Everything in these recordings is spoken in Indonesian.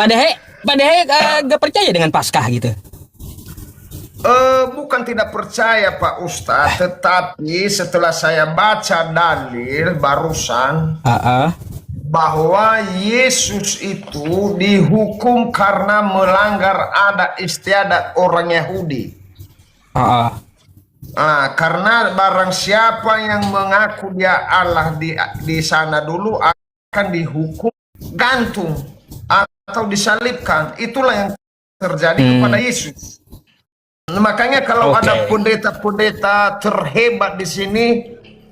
Padahal gak percaya dengan Paskah gitu. Bukan tidak percaya Pak Ustadz, tetapi setelah saya baca dalil barusan bahwa Yesus itu dihukum karena melanggar adat istiadat orang Yahudi. Karena barang siapa yang mengaku dia Allah di sana dulu akan dihukum gantung atau disalibkan. Itulah yang terjadi kepada Yesus. Makanya kalau ada pendeta-pendeta terhebat di sini,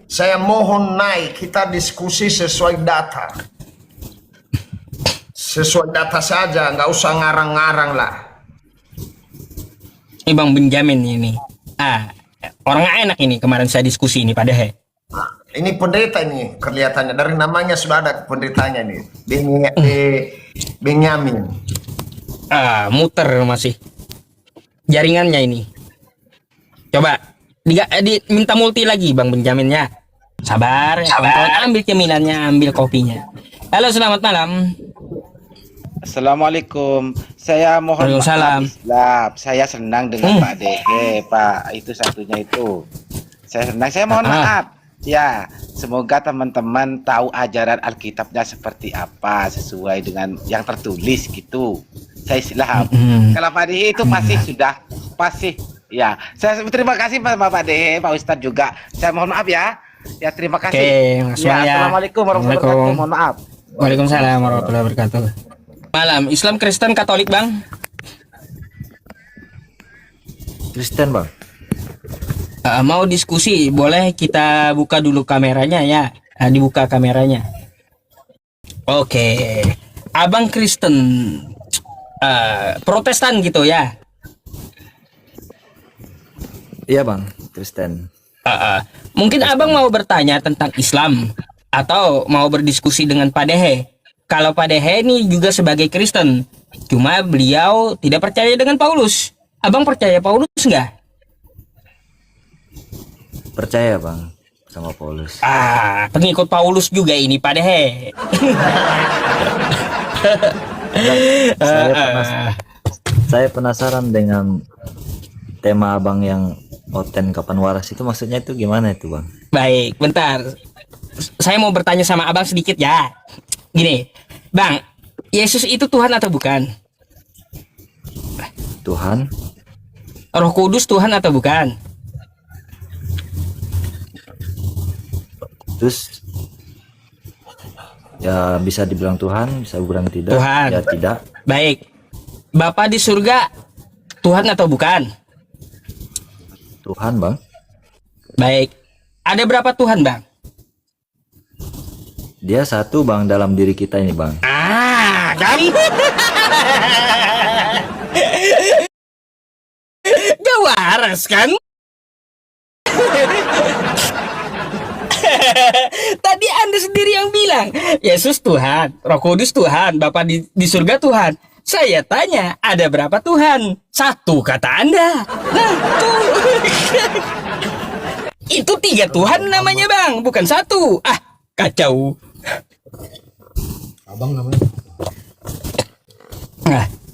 saya mohon naik, kita diskusi sesuai data. Sesuai data saja, nggak usah ngarang-ngarang lah. Bang Benjamin ini. Orang enak ini, kemarin saya diskusi ini padahal. Ini pendeta ini kelihatannya, dari namanya sudah ada pendetanya nih. Benyamin. Muter masih. Jaringannya ini. Coba minta multi lagi Bang Benjaminnya. Sabar. Ambil cemilannya, ambil kopinya. Halo, selamat malam. Assalamualaikum. Saya mohon maaf Islam. Saya senang dengan Pak Dehe, Pak. Itu satunya itu. Saya senang. Saya mohon maaf. Ya, semoga teman-teman tahu ajaran Alkitabnya seperti apa, sesuai dengan yang tertulis gitu. Saya Islam. Kalau Pak Dehe itu pasti ya. Saya terima kasih Pak Dehe, Pak Ustadz juga. Saya mohon maaf ya. Ya, terima kasih. Assalamualaikum warahmatullahi wabarakatuh. Mohon maaf. Waalaikumsalam warahmatullahi wabarakatuh. Malam, Islam, Kristen, Katolik, Bang? Kristen, Bang. Mau diskusi, boleh kita buka dulu kameranya ya. Dibuka kameranya. Oke. Abang Kristen, Protestan gitu ya? Iya Bang, Kristen. Mungkin Abang mau bertanya tentang Islam atau mau berdiskusi dengan Pak Dehe. Kalau Pak Dehe ini juga sebagai Kristen, cuma beliau tidak percaya dengan Paulus. Abang percaya Paulus nggak? Percaya Bang sama Paulus. Pengikut Paulus juga ini Pak Dehe. Saya penasaran dengan tema Abang yang Oten Kapan Waras itu, maksudnya itu gimana itu Bang? Baik, bentar. Saya mau bertanya sama Abang sedikit ya. Gini, Bang, Yesus itu Tuhan atau bukan? Tuhan. Roh Kudus Tuhan atau bukan? Terus ya bisa dibilang Tuhan, bisa dibilang tidak. Tuhan. Ya tidak. Baik. Bapa di surga Tuhan atau bukan? Tuhan Bang. Baik. Ada berapa Tuhan Bang? Dia satu Bang dalam diri kita ini Bang. Kan? Gak waras kan? Tadi Anda sendiri yang bilang Yesus Tuhan, Roh Kudus Tuhan, Bapa di surga Tuhan. Saya tanya, ada berapa Tuhan? Satu kata Anda. Nah, tuh. Itu 3 Tuhan namanya Bang, bukan satu. Kacau. Abang namanya.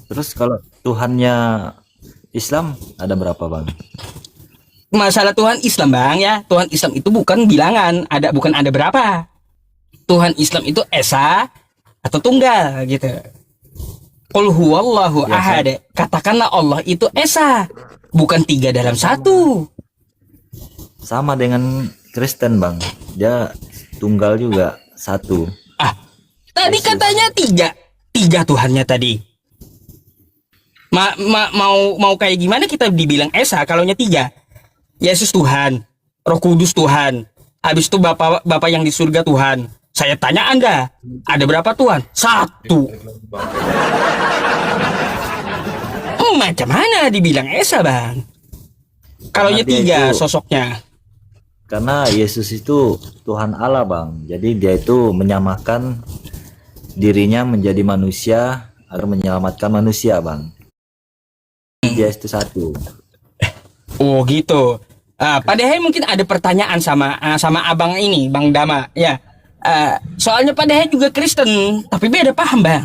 Terus kalau Tuhannya Islam ada berapa Bang? Masalah Tuhan Islam Bang ya, Tuhan Islam itu bukan bilangan, bukan ada berapa. Tuhan Islam itu esa atau tunggal gitu. Qul huwallahu ahad. Katakanlah Allah itu esa, bukan 3 dalam 1. Sama dengan Kristen Bang, dia tunggal juga satu. Tadi Yesus. Katanya 3 Tuhannya tadi. Mau kayak gimana kita dibilang esa kalaunya 3? Yesus Tuhan, Roh Kudus Tuhan, habis itu Bapak yang di surga Tuhan. Saya tanya Anda, ada berapa Tuhan? 1. Macam mana dibilang esa Bang? Kalaunya 3 sosoknya. Karena Yesus itu Tuhan Allah Bang, jadi dia itu menyamakan dirinya menjadi manusia agar menyelamatkan manusia Bang. Dia itu satu. Oh gitu. Pak Dehe mungkin ada pertanyaan sama abang ini, Bang Dama ya. Soalnya Pak Dehe juga Kristen, tapi beda paham Bang.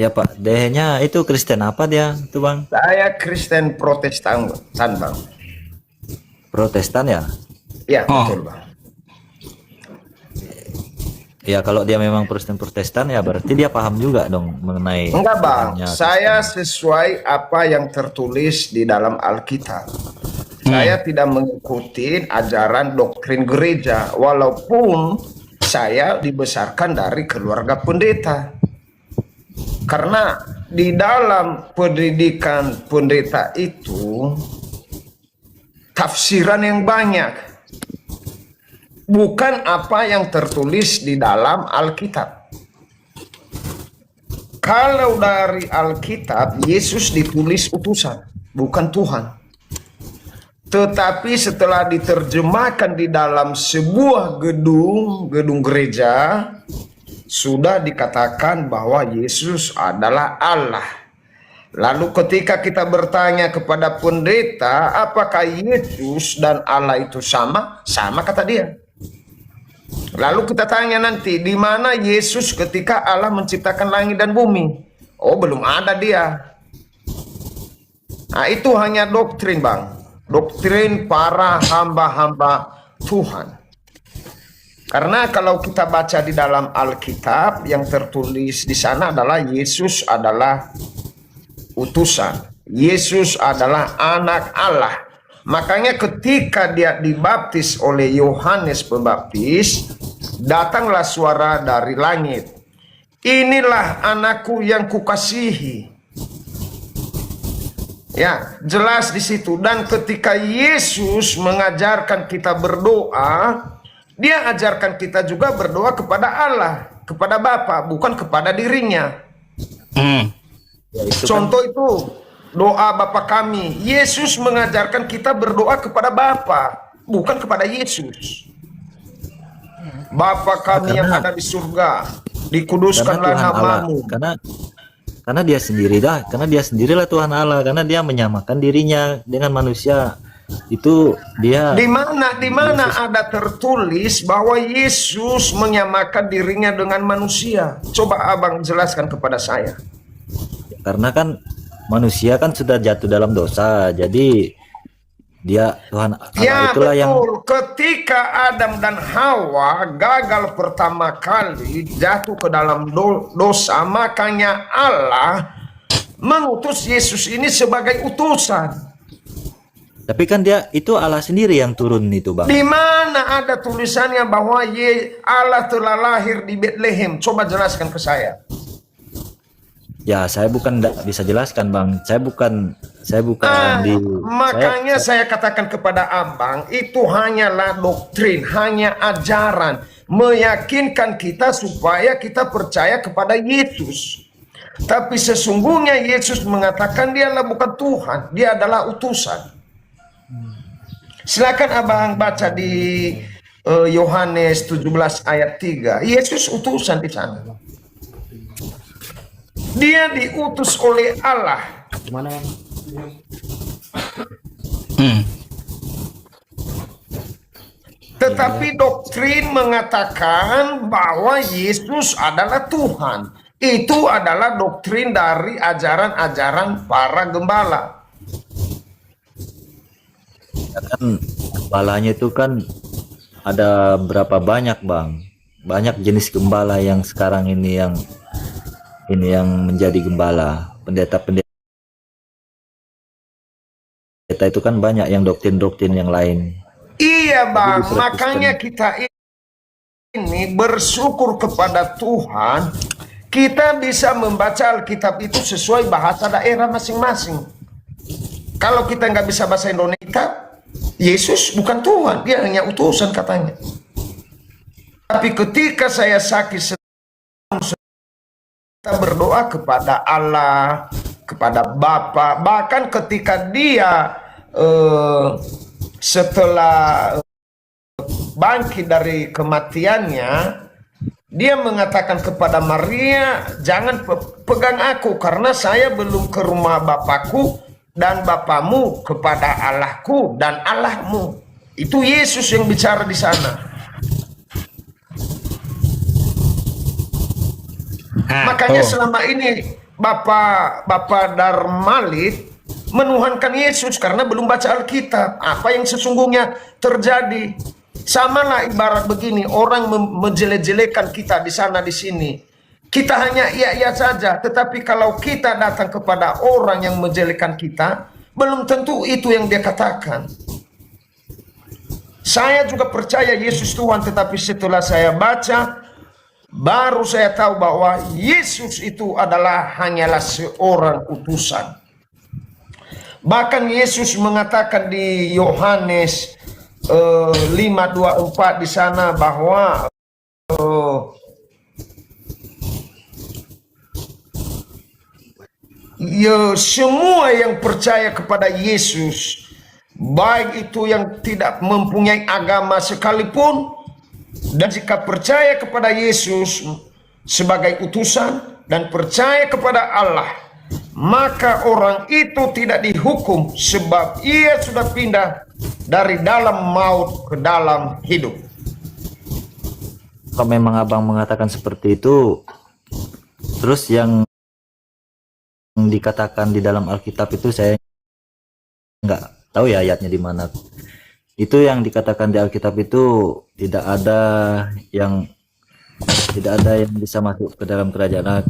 Ya Pak, DH-nya itu Kristen apa dia itu Bang? Saya Kristen Protestan, Bang. Protestan ya? Ya, Oh. betul, Bang. Ya kalau dia memang Protestan ya berarti dia paham juga dong mengenai Enggak, Bang. Tuhannya Saya Kristen. sesuai apa yang tertulis di dalam Alkitab. Saya tidak mengikuti ajaran doktrin gereja, walaupun saya dibesarkan dari keluarga pendeta. Karena di dalam pendidikan pendeta itu tafsiran yang banyak, bukan apa yang tertulis di dalam Alkitab. Kalau dari Alkitab, Yesus ditulis utusan, bukan Tuhan. Tetapi setelah diterjemahkan di dalam sebuah gedung gereja, sudah dikatakan bahwa Yesus adalah Allah. Lalu ketika kita bertanya kepada pendeta, apakah Yesus dan Allah itu sama? Sama, kata dia. Lalu kita tanya nanti, di mana Yesus ketika Allah menciptakan langit dan bumi? Oh, belum ada dia. Nah, itu hanya doktrin, Bang. Doktrin para hamba-hamba Tuhan. Karena kalau kita baca di dalam Alkitab, yang tertulis di sana adalah Yesus adalah utusan. Yesus adalah anak Allah. Makanya ketika dia dibaptis oleh Yohanes Pembaptis, datanglah suara dari langit. Inilah anakku yang kukasihi. Ya, jelas di situ. Dan ketika Yesus mengajarkan kita berdoa, dia ajarkan kita juga berdoa kepada Allah, kepada Bapa, bukan kepada dirinya. Ya, itu Contoh itu doa Bapa kami. Yesus mengajarkan kita berdoa kepada Bapa, bukan kepada Yesus. Bapa kami yang ada di surga, dikuduskanlah Tuhan Allah. namamu. Karena dia sendiri dah, karena dia sendirilah Tuhan Allah, karena dia menyamakan dirinya dengan manusia. Itu dia Di mana ada tertulis bahwa Yesus menyamakan dirinya dengan manusia? Coba abang jelaskan kepada saya. karena kan manusia kan sudah jatuh dalam dosa, jadi dia Tuhan Allah Ya itulah yang betul, ketika Adam dan Hawa gagal pertama kali jatuh ke dalam dosa, makanya Allah mengutus Yesus ini sebagai utusan. tapi kan dia itu Allah sendiri yang turun itu Bang. Di mana ada tulisannya bahwa Allah telah lahir di Bethlehem? Coba jelaskan ke saya. Ya saya bukan bisa jelaskan Bang, saya bukan di Makanya saya katakan kepada abang, itu hanyalah doktrin, hanya ajaran, meyakinkan kita supaya kita percaya kepada Yesus. Tapi sesungguhnya Yesus mengatakan dialah bukan Tuhan, dia adalah utusan. Silakan abang baca di Yohanes 17 ayat 3. Yesus utusan di sana. Dia diutus oleh Allah. Tetapi doktrin mengatakan bahwa Yesus adalah Tuhan. Itu adalah doktrin dari ajaran-ajaran para gembala. kan gembalanya itu kan ada berapa banyak Bang, banyak jenis gembala yang sekarang ini yang menjadi gembala. Pendeta-pendeta itu kan banyak yang doktrin-doktrin yang lain. Iya bang, makanya kita ini bersyukur kepada Tuhan, kita bisa membaca Alkitab itu sesuai bahasa daerah masing-masing. Kalau kita nggak bisa bahasa Indonesia, Yesus bukan Tuhan, dia hanya utusan katanya. Tapi ketika saya sakit, kita berdoa kepada Allah, kepada Bapa. Bahkan ketika dia setelah bangkit dari kematiannya, dia mengatakan kepada Maria, jangan pegang aku karena saya belum ke rumah Bapakku dan Bapamu, kepada Allahku dan Allahmu. Itu Yesus yang bicara di sana. Makanya selama ini Bapak Darmalik menuhankan Yesus karena belum baca Alkitab. Apa yang sesungguhnya terjadi? Samalah ibarat begini, orang menjelek-jelekan kita di sana di sini. Kita hanya iya-iya saja, tetapi kalau kita datang kepada orang yang menjelekkan kita, belum tentu itu yang dia katakan. Saya juga percaya Yesus Tuhan, tetapi setelah saya baca, baru saya tahu bahwa Yesus itu adalah hanyalah seorang utusan. Bahkan Yesus mengatakan di Yohanes 5:24 di sana bahwa semua yang percaya kepada Yesus, baik itu yang tidak mempunyai agama sekalipun, dan jika percaya kepada Yesus sebagai utusan dan percaya kepada Allah, maka orang itu tidak dihukum sebab ia sudah pindah dari dalam maut ke dalam hidup. Kalau memang abang mengatakan seperti itu, terus yang dikatakan di dalam Alkitab itu saya nggak tahu ya ayatnya di mana. Itu yang dikatakan di Alkitab itu tidak ada yang bisa masuk ke dalam kerajaan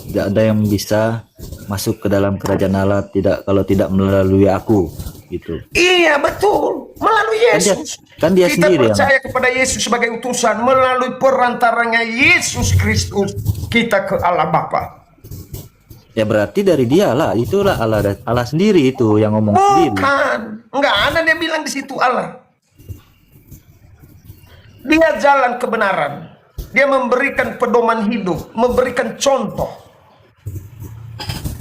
tidak ada yang bisa masuk ke dalam kerajaan Allah kalau tidak melalui aku gitu. Iya betul, melalui Yesus. Kan dia kita sendiri percaya kepada Yesus sebagai utusan, melalui perantaranya Yesus Kristus kita ke Allah Bapa. Ya berarti dari dia lah, itulah Allah sendiri itu yang ngomong sendiri. Bukan, enggak ada dia bilang di situ Allah. Dia jalan kebenaran. Dia memberikan pedoman hidup, memberikan contoh.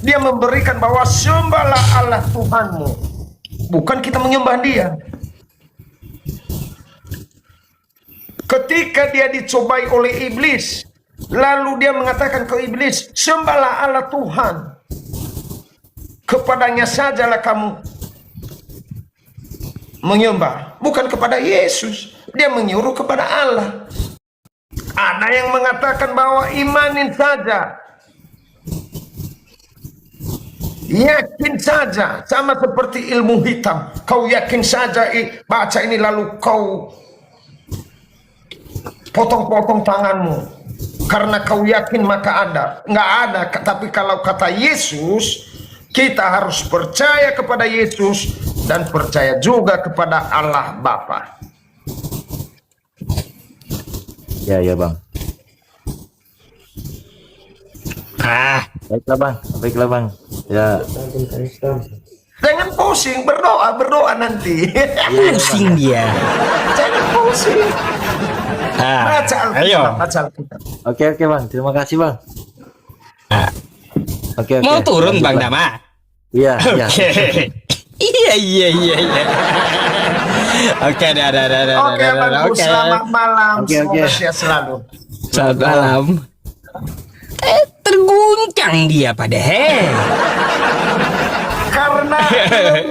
Dia memberikan bahwa sembahlah Allah Tuhanmu. Bukan kita menyembah dia. Ketika dia dicobai oleh iblis, lalu dia mengatakan ke iblis, sembahlah Allah Tuhan. Kepadanya sajalah kamu menyembah. Bukan kepada Yesus. Dia menyuruh kepada Allah. Ada yang mengatakan bahwa imanin saja. Yakin saja. Sama seperti ilmu hitam. Kau yakin saja baca ini lalu kau potong-potong tanganmu. Karena kau yakin maka ada. Nggak ada. Tapi kalau kata Yesus, kita harus percaya kepada Yesus dan percaya juga kepada Allah Bapa. Ya bang. Baiklah bang. Ya. Jangan pusing, berdoa nanti. Pusing dia. Jangan pusing. Baca Ayo. Alkitab. Oke bang, terima kasih bang. Oke. Mau turun Bang Dama? Iya. Iya. Oke, dah. Oke, bagus. Selamat malam. Oke. Semoga sehat selalu. Selamat malam. Terguncang dia pada Karena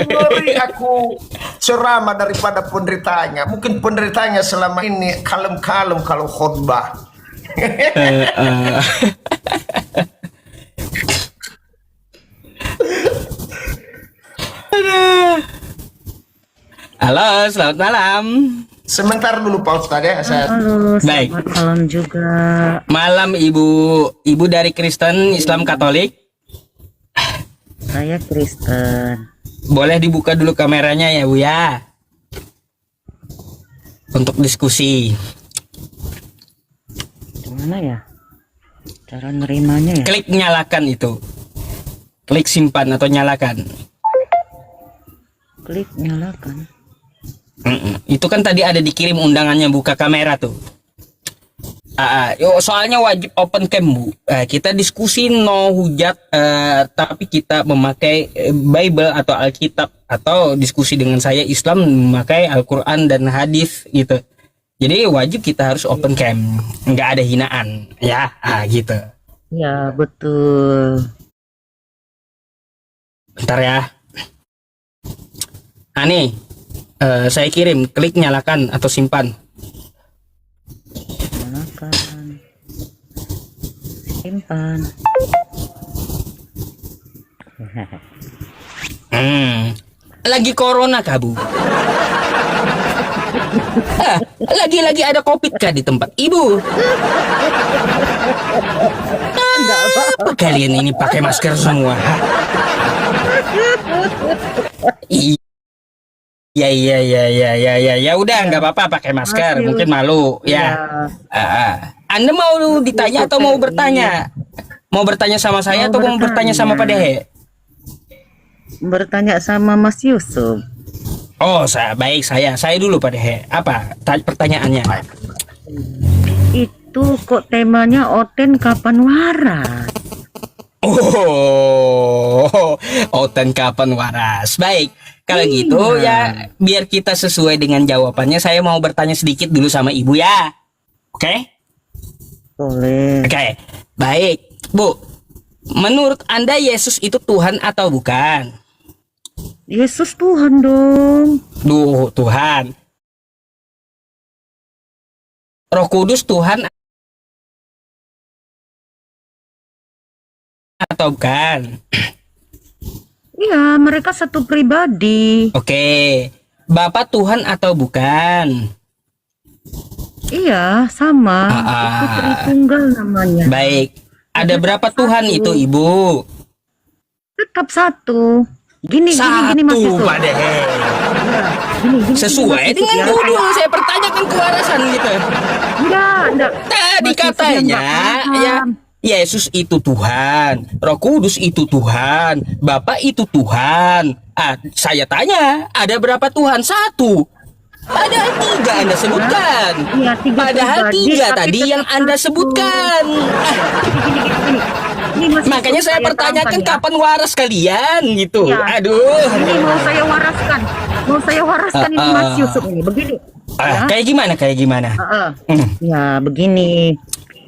ngeri aku ceramah daripada penderitanya. Mungkin penderitanya selama ini kalem-kalem kalau khotbah. Halo, selamat malam. Sebentar dulu Pak Ustadz ya. Halo, Baik. selamat malam juga. Malam Ibu dari Kristen Islam Katolik. Saya Kristen. Boleh dibuka dulu kameranya ya Bu ya. Untuk diskusi. Gimana ya? Cara nerimanya ya? Klik nyalakan itu. Klik simpan atau nyalakan. Klik nyalakan. Itu kan tadi ada dikirim undangannya buka kamera tuh. Soalnya wajib open cam Bu. Kita diskusi no hujat, tapi kita memakai Bible atau Alkitab, atau diskusi dengan saya Islam memakai Al-Quran dan hadis gitu. Jadi wajib kita harus open cam, nggak ada hinaan ya, gitu. Ya betul. Bentar ya. Nih, saya kirim, klik nyalakan atau simpan. Nyalakan. Simpan. Lagi corona kah, Bu? Lagi ada COVID kah di tempat Ibu? Apa kalian ini pakai masker semua? Ya udah nggak apa-apa pakai masker, mungkin malu ya. Anda mau ditanya atau mau bertanya? Mau bertanya sama saya atau mau bertanya sama Pak Dehe? Bertanya sama Mas Yusuf. Oh, baik saya dulu Pak Dehe. Apa pertanyaannya? Itu kok temanya Oten kapan waras? Oh, Oten kapan waras? Baik, kalau gitu ya biar kita sesuai dengan jawabannya, saya mau bertanya sedikit dulu sama Ibu ya. Oke? Boleh. Oke, baik. Bu, menurut Anda Yesus itu Tuhan atau bukan? Yesus Tuhan dong. Duh, Tuhan. Roh Kudus Tuhan atau bukan? Iya, mereka satu pribadi. Oke. Bapak Tuhan atau bukan? Iya, sama. Itu Tritunggal namanya. Baik. Ada berapa Tuhan itu, Ibu? Tetap satu. Gini Mas Yusuf. Pak Dehe. Gini, Sesuai Mas Yusuf, dengan ya. dulu saya pertanyakan kewarasan gitu. Enggak. Tadi Mas Yusuf katanya yang nggak ya paham. Yesus itu Tuhan, Roh Kudus itu Tuhan, Bapa itu Tuhan. Saya tanya, ada berapa Tuhan? Satu. Padahal tiga Anda sebutkan. Iya, tiga Padahal pribadi, tiga tapi tadi tetap yang Anda satu. sebutkan. Gini. Ini Mas Makanya Yusuf, saya pertanyakan terangkan, ya. kapan waras kalian gitu. Ya. Aduh. Ini mau saya waraskan ini Mas Yusuf ini. Begini. Ya. Kayak gimana? Ya, begini.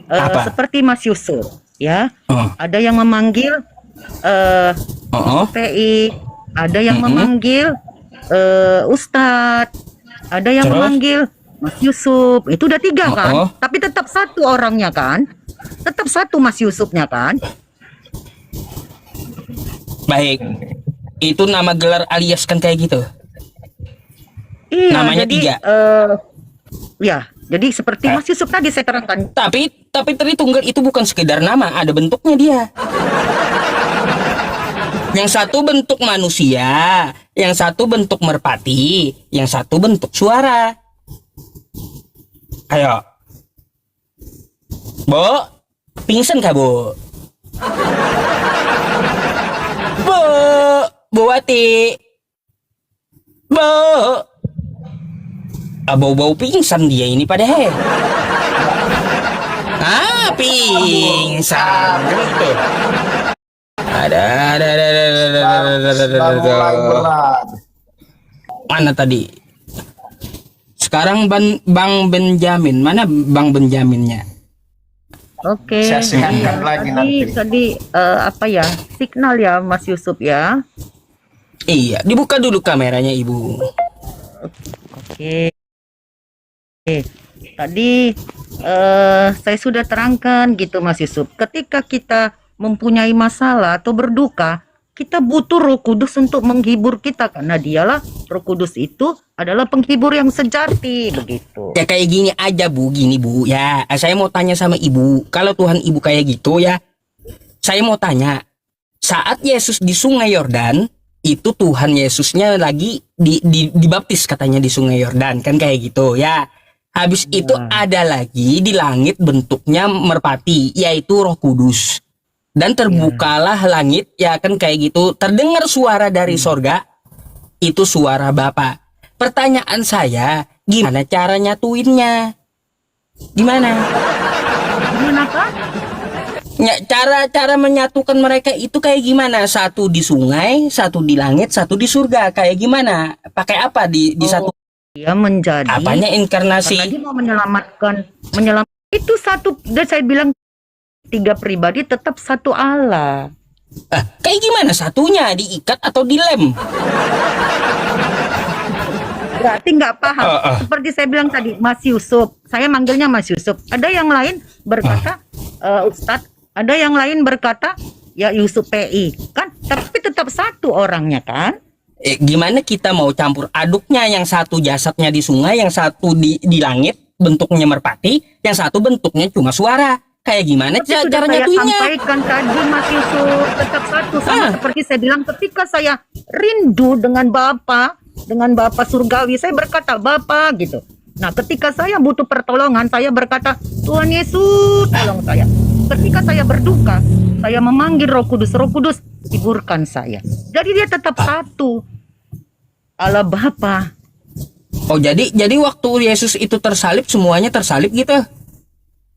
Apa? Seperti Mas Yusuf, ya. Ada yang memanggil PI, ada yang memanggil Ustadz, ada yang Terus? memanggil Mas Yusuf. Itu udah tiga kan? Tapi tetap satu orangnya kan? Tetap satu Mas Yusufnya kan? Baik. Itu nama gelar alias kan kayak gitu. Iya, Namanya jadi, tiga. Ya, jadi seperti Mas Yusuf tadi saya terangkan. Tapi Tritunggal itu bukan sekedar nama, ada bentuknya dia. Yang satu bentuk manusia, yang satu bentuk merpati, yang satu bentuk suara. Ayo. Bu, pingsan kah, Bu? Bu Wati. Bu. Bau-bau pingsan dia ini pada pingsan gitu. Ada. mulai berat. Mana tadi? Sekarang Bang Benjamin. Mana Bang Benjaminnya? Oke. Saya singkatkan lagi nanti. Tadi apa ya? Signal ya Mas Yusuf ya. Iya, dibuka dulu kameranya Ibu. Oke. Tadi saya sudah terangkan gitu Mas Yusuf. Ketika kita mempunyai masalah atau berduka, kita butuh Roh Kudus untuk menghibur kita karena dialah Roh Kudus itu adalah penghibur yang sejati begitu. Ya kayak gini aja Bu, gini Bu. Ya, saya mau tanya sama Ibu. Kalau Tuhan Ibu kayak gitu ya, saya mau tanya. Saat Yesus di Sungai Yordan, itu Tuhan Yesusnya lagi dibaptis katanya di Sungai Yordan kan kayak gitu ya. Habis itu ada lagi di langit bentuknya merpati, yaitu Roh Kudus. Dan terbukalah langit, ya kan kayak gitu. Terdengar suara dari sorga, itu suara Bapa. Pertanyaan saya, gimana cara nyatuinnya? Gimana? Gimana Pak? Ya, cara menyatukan mereka itu kayak gimana? Satu di sungai, satu di langit, satu di surga. Kayak gimana? Pakai apa di satu? Dia menjadi Apanya inkarnasi? karena dia mau menyelamatkan itu satu. Dan saya bilang tiga pribadi tetap satu Allah. Kayak gimana satunya? Diikat atau dilem? Berarti nggak paham. Seperti saya bilang tadi, Mas Yusuf. Saya manggilnya Mas Yusuf. Ada yang lain berkata Ustadz Ada yang lain berkata, ya Yusuf PI. Kan? Tapi tetap satu orangnya kan? Gimana kita mau campur aduknya, yang satu jasadnya di sungai, yang satu di langit bentuknya merpati, yang satu bentuknya cuma suara. Kayak gimana Tapi sudah cara saya nyatuinnya? sampaikan tadi Mas Yusuf, tetap satu sama seperti saya bilang ketika saya rindu dengan Bapa surgawi, saya berkata Bapa gitu. Nah, ketika saya butuh pertolongan, saya berkata Tuhan Yesus tolong saya. Ketika saya berduka, saya memanggil Roh Kudus hiburkan saya. Jadi dia tetap satu. Allah Bapa. Oh, jadi waktu Yesus itu tersalib, semuanya tersalib gitu.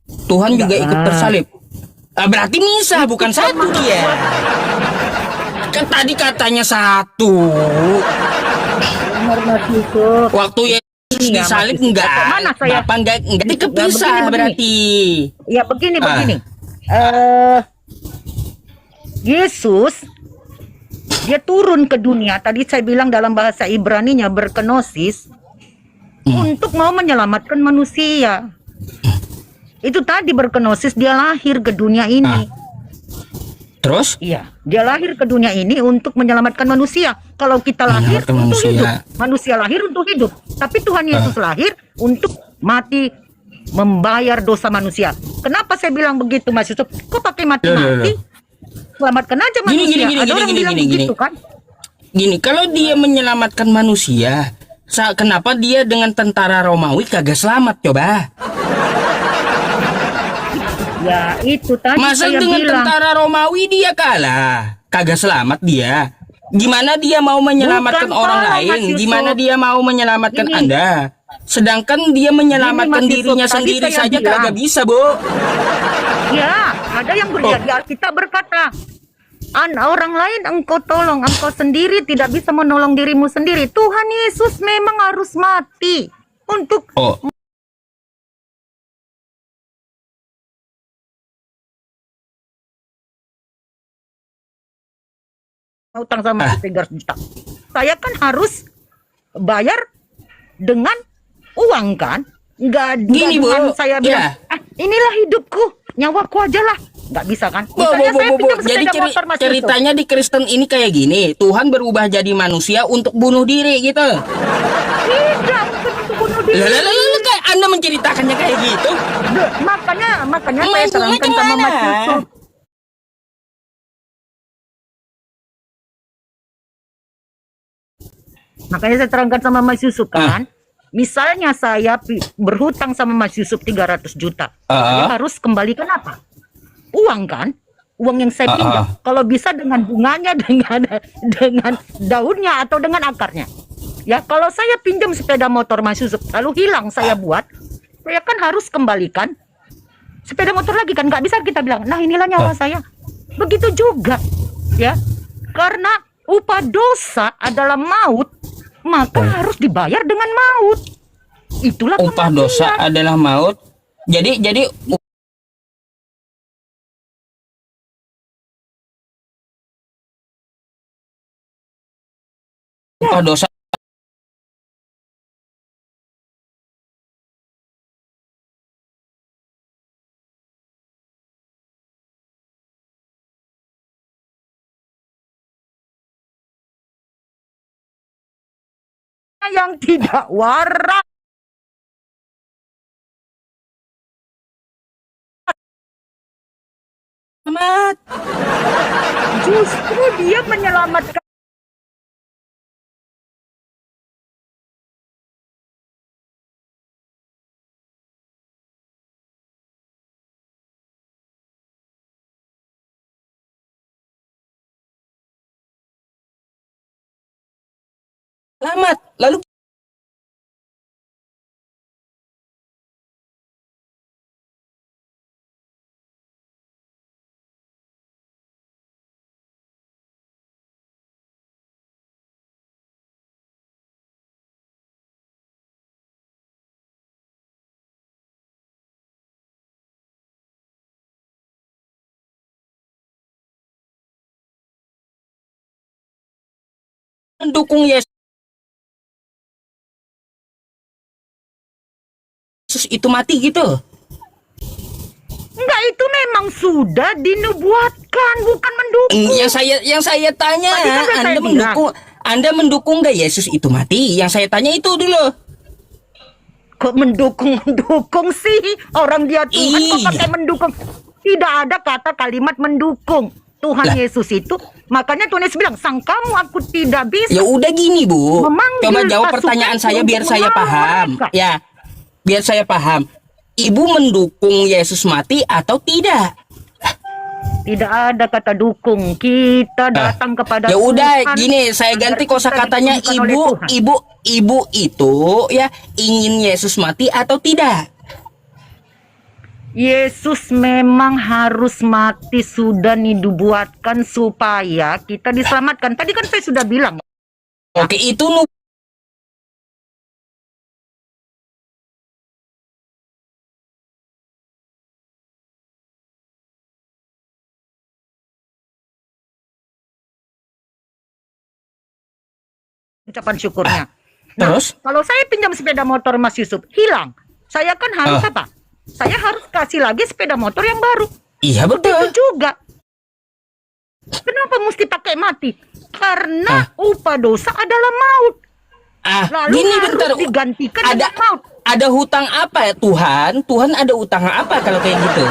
Tuhan juga ikut tersalib. Berarti misah, bukan satu dia. Kan tadi katanya satu. Benar Mas Yusuf. Waktu Yesus Iya, disalib Mas Yusuf. enggak. Mana saya? Bapak enggak kepisah begini. berarti. Ya begini. Yesus dia turun ke dunia. Tadi saya bilang dalam bahasa Ibrani-nya berkenosis untuk mau menyelamatkan manusia. Itu tadi berkenosis, dia lahir ke dunia ini. Terus? Iya, dia lahir ke dunia ini untuk menyelamatkan manusia. Kalau kita lahir Menyelamatkan untuk manusia. hidup, manusia lahir untuk hidup. Tapi Tuhan Yesus lahir untuk mati, membayar dosa manusia. Kenapa saya bilang begitu, Mas Yusuf? Kok pakai mati-mati? Selamatkan aja manusia. Ada orang bilang begitu kan? Gini, kalau dia menyelamatkan manusia, kenapa dia dengan tentara Romawi kagak selamat coba? Ya itu tadi Masa saya dengan bilang. tentara Romawi dia kalah? Kagak selamat dia. Gimana dia mau menyelamatkan Bukan orang salah, Mas lain? Yusuf. Gimana dia mau menyelamatkan Gini. Anda? Sedangkan dia menyelamatkan Gini, Mas dirinya Yusuf, tadi sendiri saya saja bilang. kagak bisa, Bu. Ya, ada yang berlihat di Alkitab berkata, orang lain engkau tolong, engkau sendiri tidak bisa menolong dirimu sendiri. Tuhan Yesus memang harus mati untuk Oh, utang sama 300 juta. Saya kan harus bayar dengan uang kan? Nggak Gini, Bu. dengan saya bilang, Ya. inilah hidupku, nyawaku aja lah. Nggak bisa kan? Bu. Misalnya saya pinjam Jadi sepeda motor Mas Yusuf. ceritanya di Kristen ini kayak gini. Tuhan berubah jadi manusia untuk bunuh diri gitu. Tidak, bukan untuk bunuh diri. Lah, kayak Anda menceritakannya kayak gitu. Makanya saya Maksudnya terangkan sama gimana? Mas Yusuf. Makanya saya terangkan sama Mas Yusuf kan. Misalnya saya berhutang sama Mas Yusuf 300 juta. Saya harus kembalikan apa? Uang kan? Uang yang saya pinjam. Kalau bisa dengan bunganya, dengan daunnya atau dengan akarnya. Ya, kalau saya pinjam sepeda motor Mas Yusuf lalu hilang saya buat, saya kan harus kembalikan sepeda motor lagi kan, nggak bisa kita bilang, nah inilah nyawa saya. Begitu juga, ya, karena upah dosa adalah maut, maka harus dibayar dengan maut. Itulah Upah dosa adalah maut. Jadi upah dosa yang tidak waras. amat. Justru dia menyelamatkan. Selamat. Lalu mendukung Yesus itu mati gitu. Enggak, itu memang sudah dinubuatkan, bukan mendukung. Yang saya tanya, Tadi kan udah saya bilang. Anda mendukung nggak Yesus itu mati? Yang saya tanya itu dulu. Kok mendukung sih? Orang dia Tuhan kok Iya. pakai mendukung? Tidak ada kata kalimat mendukung. Tuhan Lah. Yesus itu, makanya Tuhan Yesus bilang, sang kamu aku tidak bisa. Ya udah gini Bu, Memanggil coba jawab pasukan pertanyaan saya biar untuk saya melawan paham. mereka. Ya, biar saya paham. Ibu mendukung Yesus mati atau tidak? Tidak ada kata dukung. Kita datang kepada Ya udah, Tuhan gini, saya agar ganti kita kosakatanya dipulihkan oleh Tuhan. ibu itu ya ingin Yesus mati atau tidak? Yesus memang harus mati, sudah dibuatkan supaya kita diselamatkan. Tadi kan saya sudah bilang. Oke, itu Ucapan syukurnya. terus? Kalau saya pinjam sepeda motor Mas Yusuf, hilang. Saya kan harus apa? Saya harus kasih lagi sepeda motor yang baru. Iya betul. Itu juga. Kenapa mesti pakai mati? Karena upah dosa adalah maut. Lalu Gini harus bentar. digantikan Ada dengan maut. ada hutang apa ya Tuhan? Tuhan ada hutang apa kalau kayak gitu?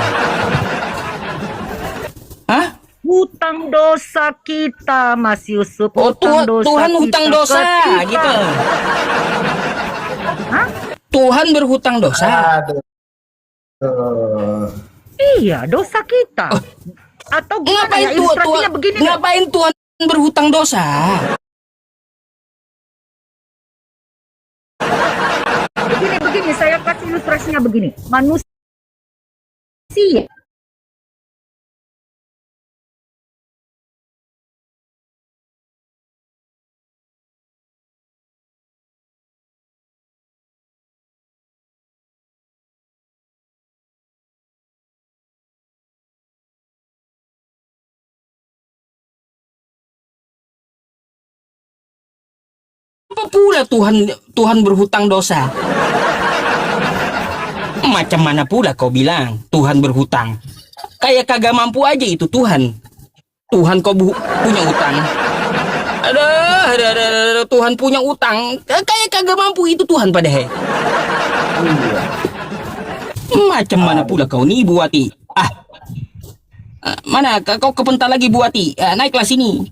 Hah? Hutang dosa kita, Mas Yusuf. Oh, Tuhan kita hutang dosa ke kita. gitu. Hah? Tuhan berhutang dosa. Aduh. Iya, dosa kita. Atau gimana ya, ilustrasinya begini deh. Ngapain Tuhan berhutang dosa? Begini, saya kasih ilustrasinya begini. Manusia Apa pula Tuhan berhutang dosa? Macam mana pula kau bilang Tuhan berhutang? Kayak kagak mampu aja itu Tuhan. Tuhan kau punya utang. Aduh, Tuhan punya utang. Kayak kagak mampu itu Tuhan padahal. Macam mana pula kau nih Buati? Mana kau kepental lagi Buati? Naiklah sini.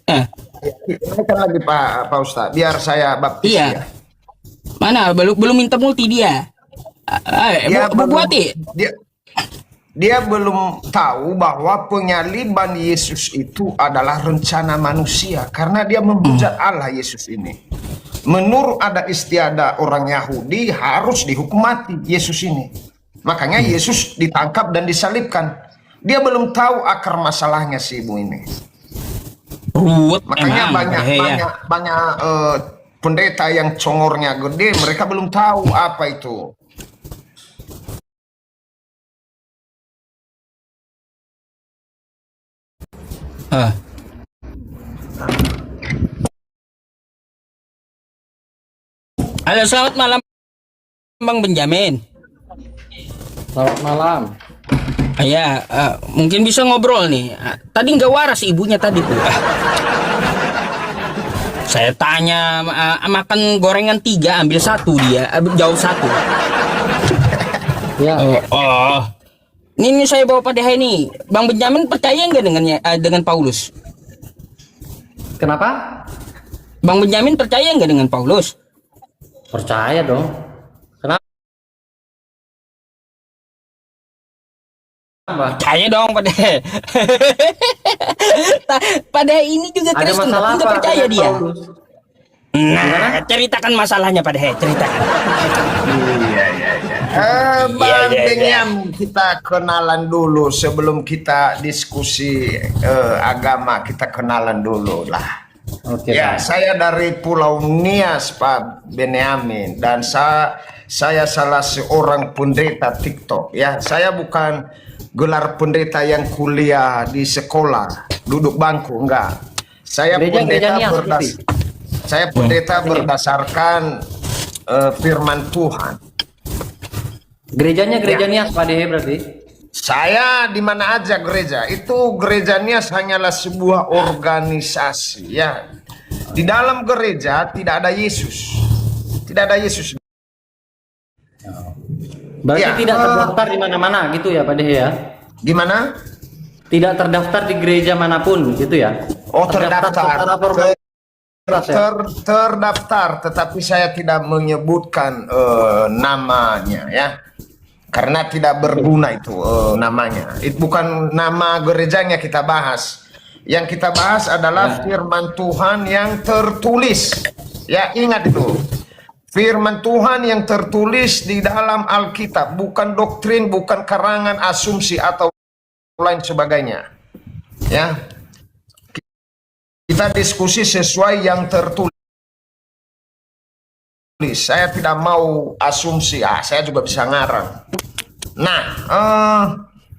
Naikkan lagi Pak Ustadz, biar saya baptis Iya. ya. Mana belum minta multi dia. Dia Bu belum- Buati. Dia belum tahu bahwa penyaliban Yesus itu adalah rencana manusia karena dia membujat Allah Yesus ini. Menurut ada istiadat orang Yahudi harus dihukum mati Yesus ini. Makanya Yesus ditangkap dan disalibkan. Dia belum tahu akar masalahnya si ibu ini. Ruwet Makanya emang, banyak pendeta yang congornya gede, mereka belum tahu apa itu. Halo, selamat malam Bang Benjamin. Selamat malam. Ya, mungkin bisa ngobrol nih. Tadi nggak waras ibunya tadi tuh. Saya tanya makan gorengan 3 ambil 1 dia, jauh 1. Ya, Ini saya bawa pada ini. Bang Benjamin percaya nggak dengan Paulus? kenapa? Bang Benjamin percaya nggak dengan Paulus? Percaya dong. Kenapa? Percaya dong pada. Pada ini juga Ada Kristen masalah tapi nggak apa percaya dengan dia. Paulus? Nah, ceritakan masalahnya pada ceritakan. Bang Iya. Benyamin, kita kenalan dulu sebelum kita diskusi agama, kita kenalan dulu lah. Oke, Ya, Pak. saya dari Pulau Nias, Pak Benyamin, dan saya salah seorang pendeta TikTok. Ya, saya bukan gelar pendeta yang kuliah di sekolah, duduk bangku, enggak. Saya Gereja Nias, pendeta berdasarkan firman Tuhan. Gerejanya gereja Nias Pak Dehe berarti. Saya di mana aja gereja, itu gerejanya hanyalah sebuah organisasi ya. Di dalam gereja tidak ada Yesus. Tidak ada Yesus. Berarti Ya, tidak terdaftar di mana-mana gitu ya Pak Dehe ya? Gimana? Tidak terdaftar di gereja manapun gitu ya? Oh, terdaftar. secara formal. Terdaftar, tetapi saya tidak menyebutkan namanya ya. Karena tidak berguna itu namanya. Itu bukan nama gerejanya kita bahas. Yang kita bahas adalah firman Tuhan yang tertulis. Ya, ingat itu. Firman Tuhan yang tertulis di dalam Alkitab, bukan doktrin, bukan karangan, asumsi atau lain sebagainya. Ya. Kita diskusi sesuai yang tertulis. Saya tidak mau asumsi, saya juga bisa ngarang. Nah,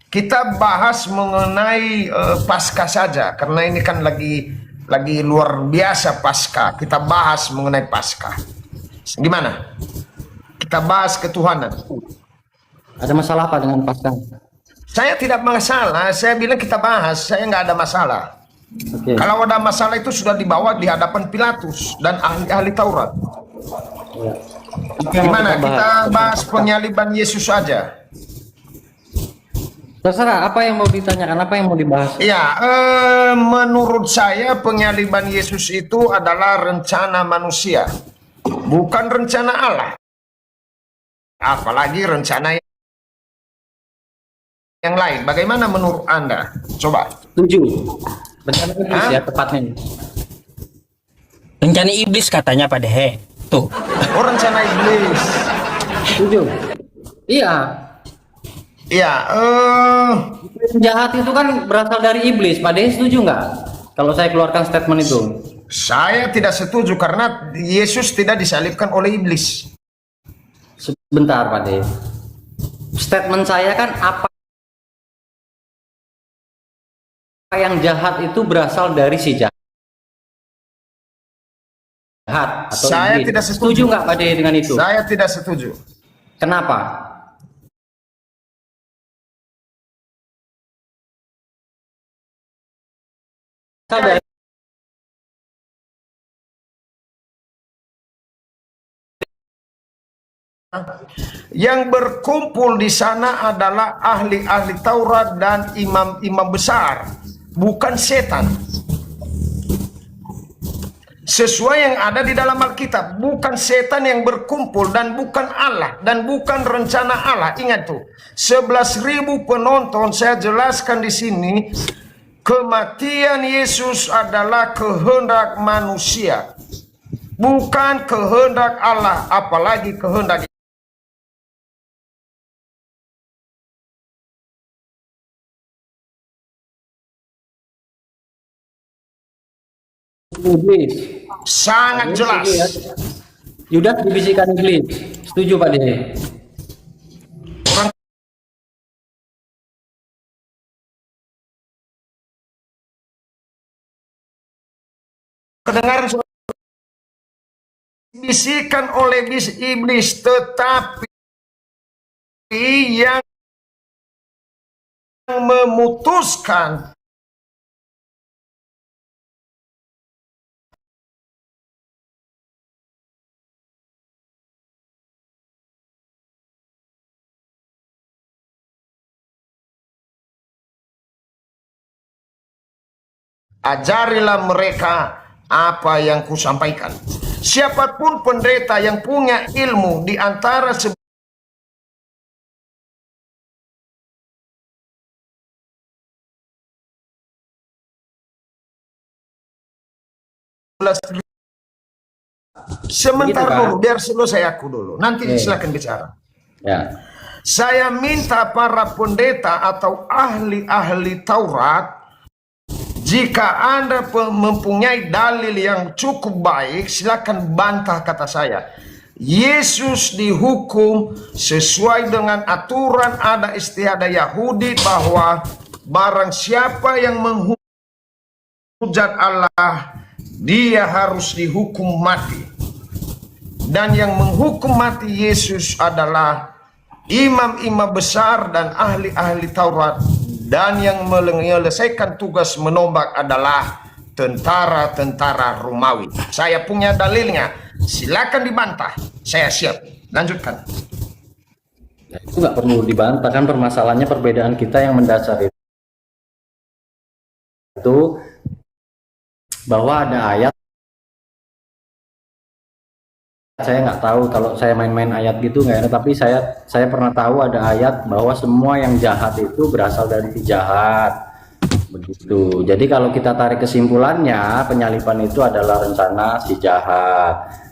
kita bahas mengenai Paskah saja, karena ini kan lagi luar biasa Paskah. Kita bahas mengenai Paskah. Gimana? Kita bahas ketuhanan. Ada masalah apa dengan Paskah? Saya tidak masalah, saya bilang kita bahas, saya nggak ada masalah. Oke. Kalau ada masalah itu sudah dibawa di hadapan Pilatus dan ahli-ahli Taurat. Ya. Gimana? Kita bahas penyaliban Yesus saja. Terserah, apa yang mau ditanyakan, apa yang mau dibahas? Ya, menurut saya penyaliban Yesus itu adalah rencana manusia, bukan rencana Allah. Apalagi rencana yang lain. Bagaimana menurut Anda? Coba. Setuju. Rencana iblis ya tepatnya. Rencana iblis katanya Pak Dehe. Tuh. Oh, rencana iblis. Setuju. Iya. Ya, Jahat itu kan berasal dari iblis. Pak Dehe setuju nggak? Kalau saya keluarkan statement itu. saya tidak setuju karena Yesus tidak disalibkan oleh iblis. Sebentar Pak Dehe. Statement saya kan apa yang jahat itu berasal dari si jahat atau Saya iblis. tidak Setuju setuju. nggak Pak Dehe dengan itu? Saya tidak setuju. Kenapa? Berasal dari Yang berkumpul di sana adalah ahli-ahli Taurat dan imam-imam besar, bukan setan. Sesuai yang ada di dalam Alkitab, bukan setan yang berkumpul dan bukan Allah dan bukan rencana Allah. Ingat tuh, 11.000 penonton saya jelaskan di sini. Kematian Yesus adalah kehendak manusia, bukan kehendak Allah, apalagi kehendak iblis. sangat jelas. Yudas dibisikkan iblis. Setuju Pak Dehe? Orang kedengaran suara bisikan oleh iblis, tetapi yang memutuskan ajarilah mereka apa yang kusampaikan. Siapapun pendeta yang punya ilmu di antara 11 sebentar Begitu, Pak. dulu, biar selesai aku dulu. Nanti silakan bicara. Ya. Saya minta para pendeta atau ahli-ahli Taurat, jika Anda mempunyai dalil yang cukup baik, silakan bantah kata saya. Yesus dihukum sesuai dengan aturan adat istiadat Yahudi bahwa barang siapa yang menghujat Allah, dia harus dihukum mati. Dan yang menghukum mati Yesus adalah imam-imam besar dan ahli-ahli Taurat, dan yang menyelesaikan tugas menombak adalah tentara-tentara Romawi. Saya punya dalilnya, silakan dibantah, saya siap. Lanjutkan. Ya, itu nggak perlu dibantah, kan permasalahannya perbedaan kita yang mendasar itu bahwa ada ayat, saya nggak tahu kalau saya main-main ayat gitu nggak ada, tapi saya pernah tahu ada ayat bahwa semua yang jahat itu berasal dari si jahat, begitu. Jadi kalau kita tarik kesimpulannya, penyalipan itu adalah rencana si jahat.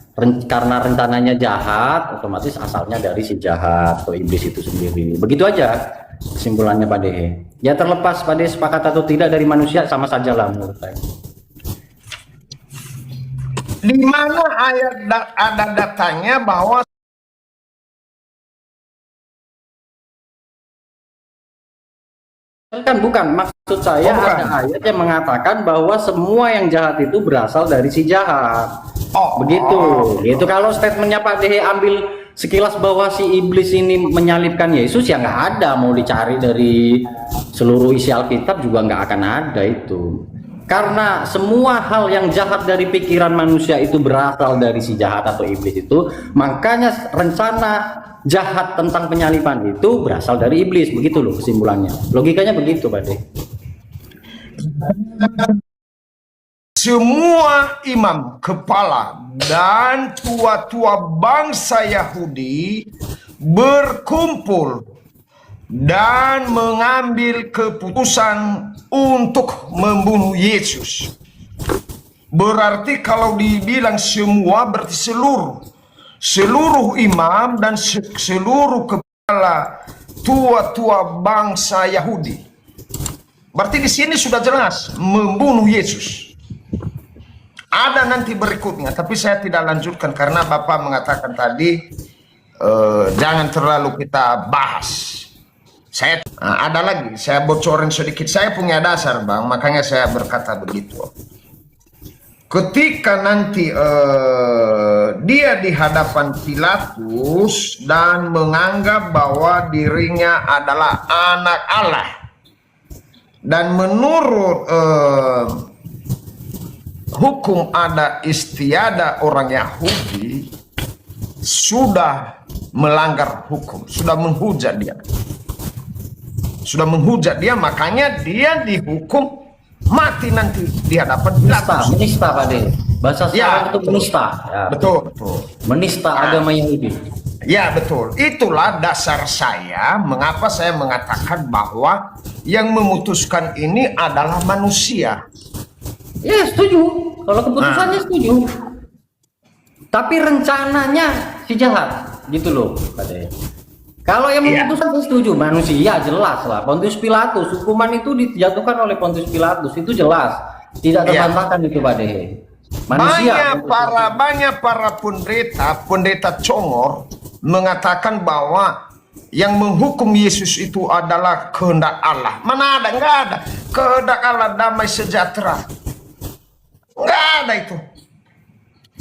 Karena rencananya jahat, otomatis asalnya dari si jahat atau iblis itu sendiri. Begitu aja kesimpulannya Pak Dehe. Ya terlepas Pak Dehe sepakat atau tidak dari manusia, sama saja lah menurut saya. Di mana ayat ada datanya bahwa Kan bukan, maksud saya bukan. ada ayat yang mengatakan bahwa semua yang jahat itu berasal dari si jahat. Begitu. Itu kalau statementnya Pak Dehe ambil sekilas bahwa si iblis ini menyalibkan Yesus, ya nggak ada, mau dicari dari seluruh isi Alkitab juga nggak akan ada itu. Karena semua hal yang jahat dari pikiran manusia itu berasal dari si jahat atau iblis itu, makanya rencana jahat tentang penyaliban itu berasal dari iblis. Begitu loh kesimpulannya, logikanya begitu Pak Dehe. semua imam kepala dan tua-tua bangsa Yahudi berkumpul dan mengambil keputusan untuk membunuh Yesus. Berarti kalau dibilang semua berarti seluruh imam dan seluruh kepala tua-tua bangsa Yahudi. Berarti di sini sudah jelas membunuh Yesus. Ada nanti berikutnya, tapi saya tidak lanjutkan karena Bapak mengatakan tadi jangan terlalu kita bahas. Saya ada lagi, saya bocorin sedikit. Saya punya dasar Bang, makanya saya berkata begitu. Ketika nanti dia di hadapan Pilatus dan menganggap bahwa dirinya adalah anak Allah, dan menurut hukum adat istiadat orang Yahudi sudah melanggar hukum, sudah menghujat dia, makanya dia dihukum mati nanti di hadapan Pilatus. Menista Pak Dehe, bahasa sekarang itu menista ya. Betul Menista agama Yahudi. ya, betul. Itulah dasar saya mengapa saya mengatakan bahwa yang memutuskan ini adalah manusia. Ya setuju, kalau keputusannya setuju, tapi rencananya si jahat, gitu loh Pak Dehe. Kalau yang memutuskan saya setuju, manusia jelas lah. Pontius Pilatus, hukuman itu dijatuhkan oleh Pontius Pilatus, itu jelas, tidak terbantahkan itu Pak Dehe. Manusia. Banyak para pendeta congor mengatakan bahwa yang menghukum Yesus itu adalah kehendak Allah. Mana ada, enggak ada. Kehendak Allah damai sejahtera. Enggak ada itu.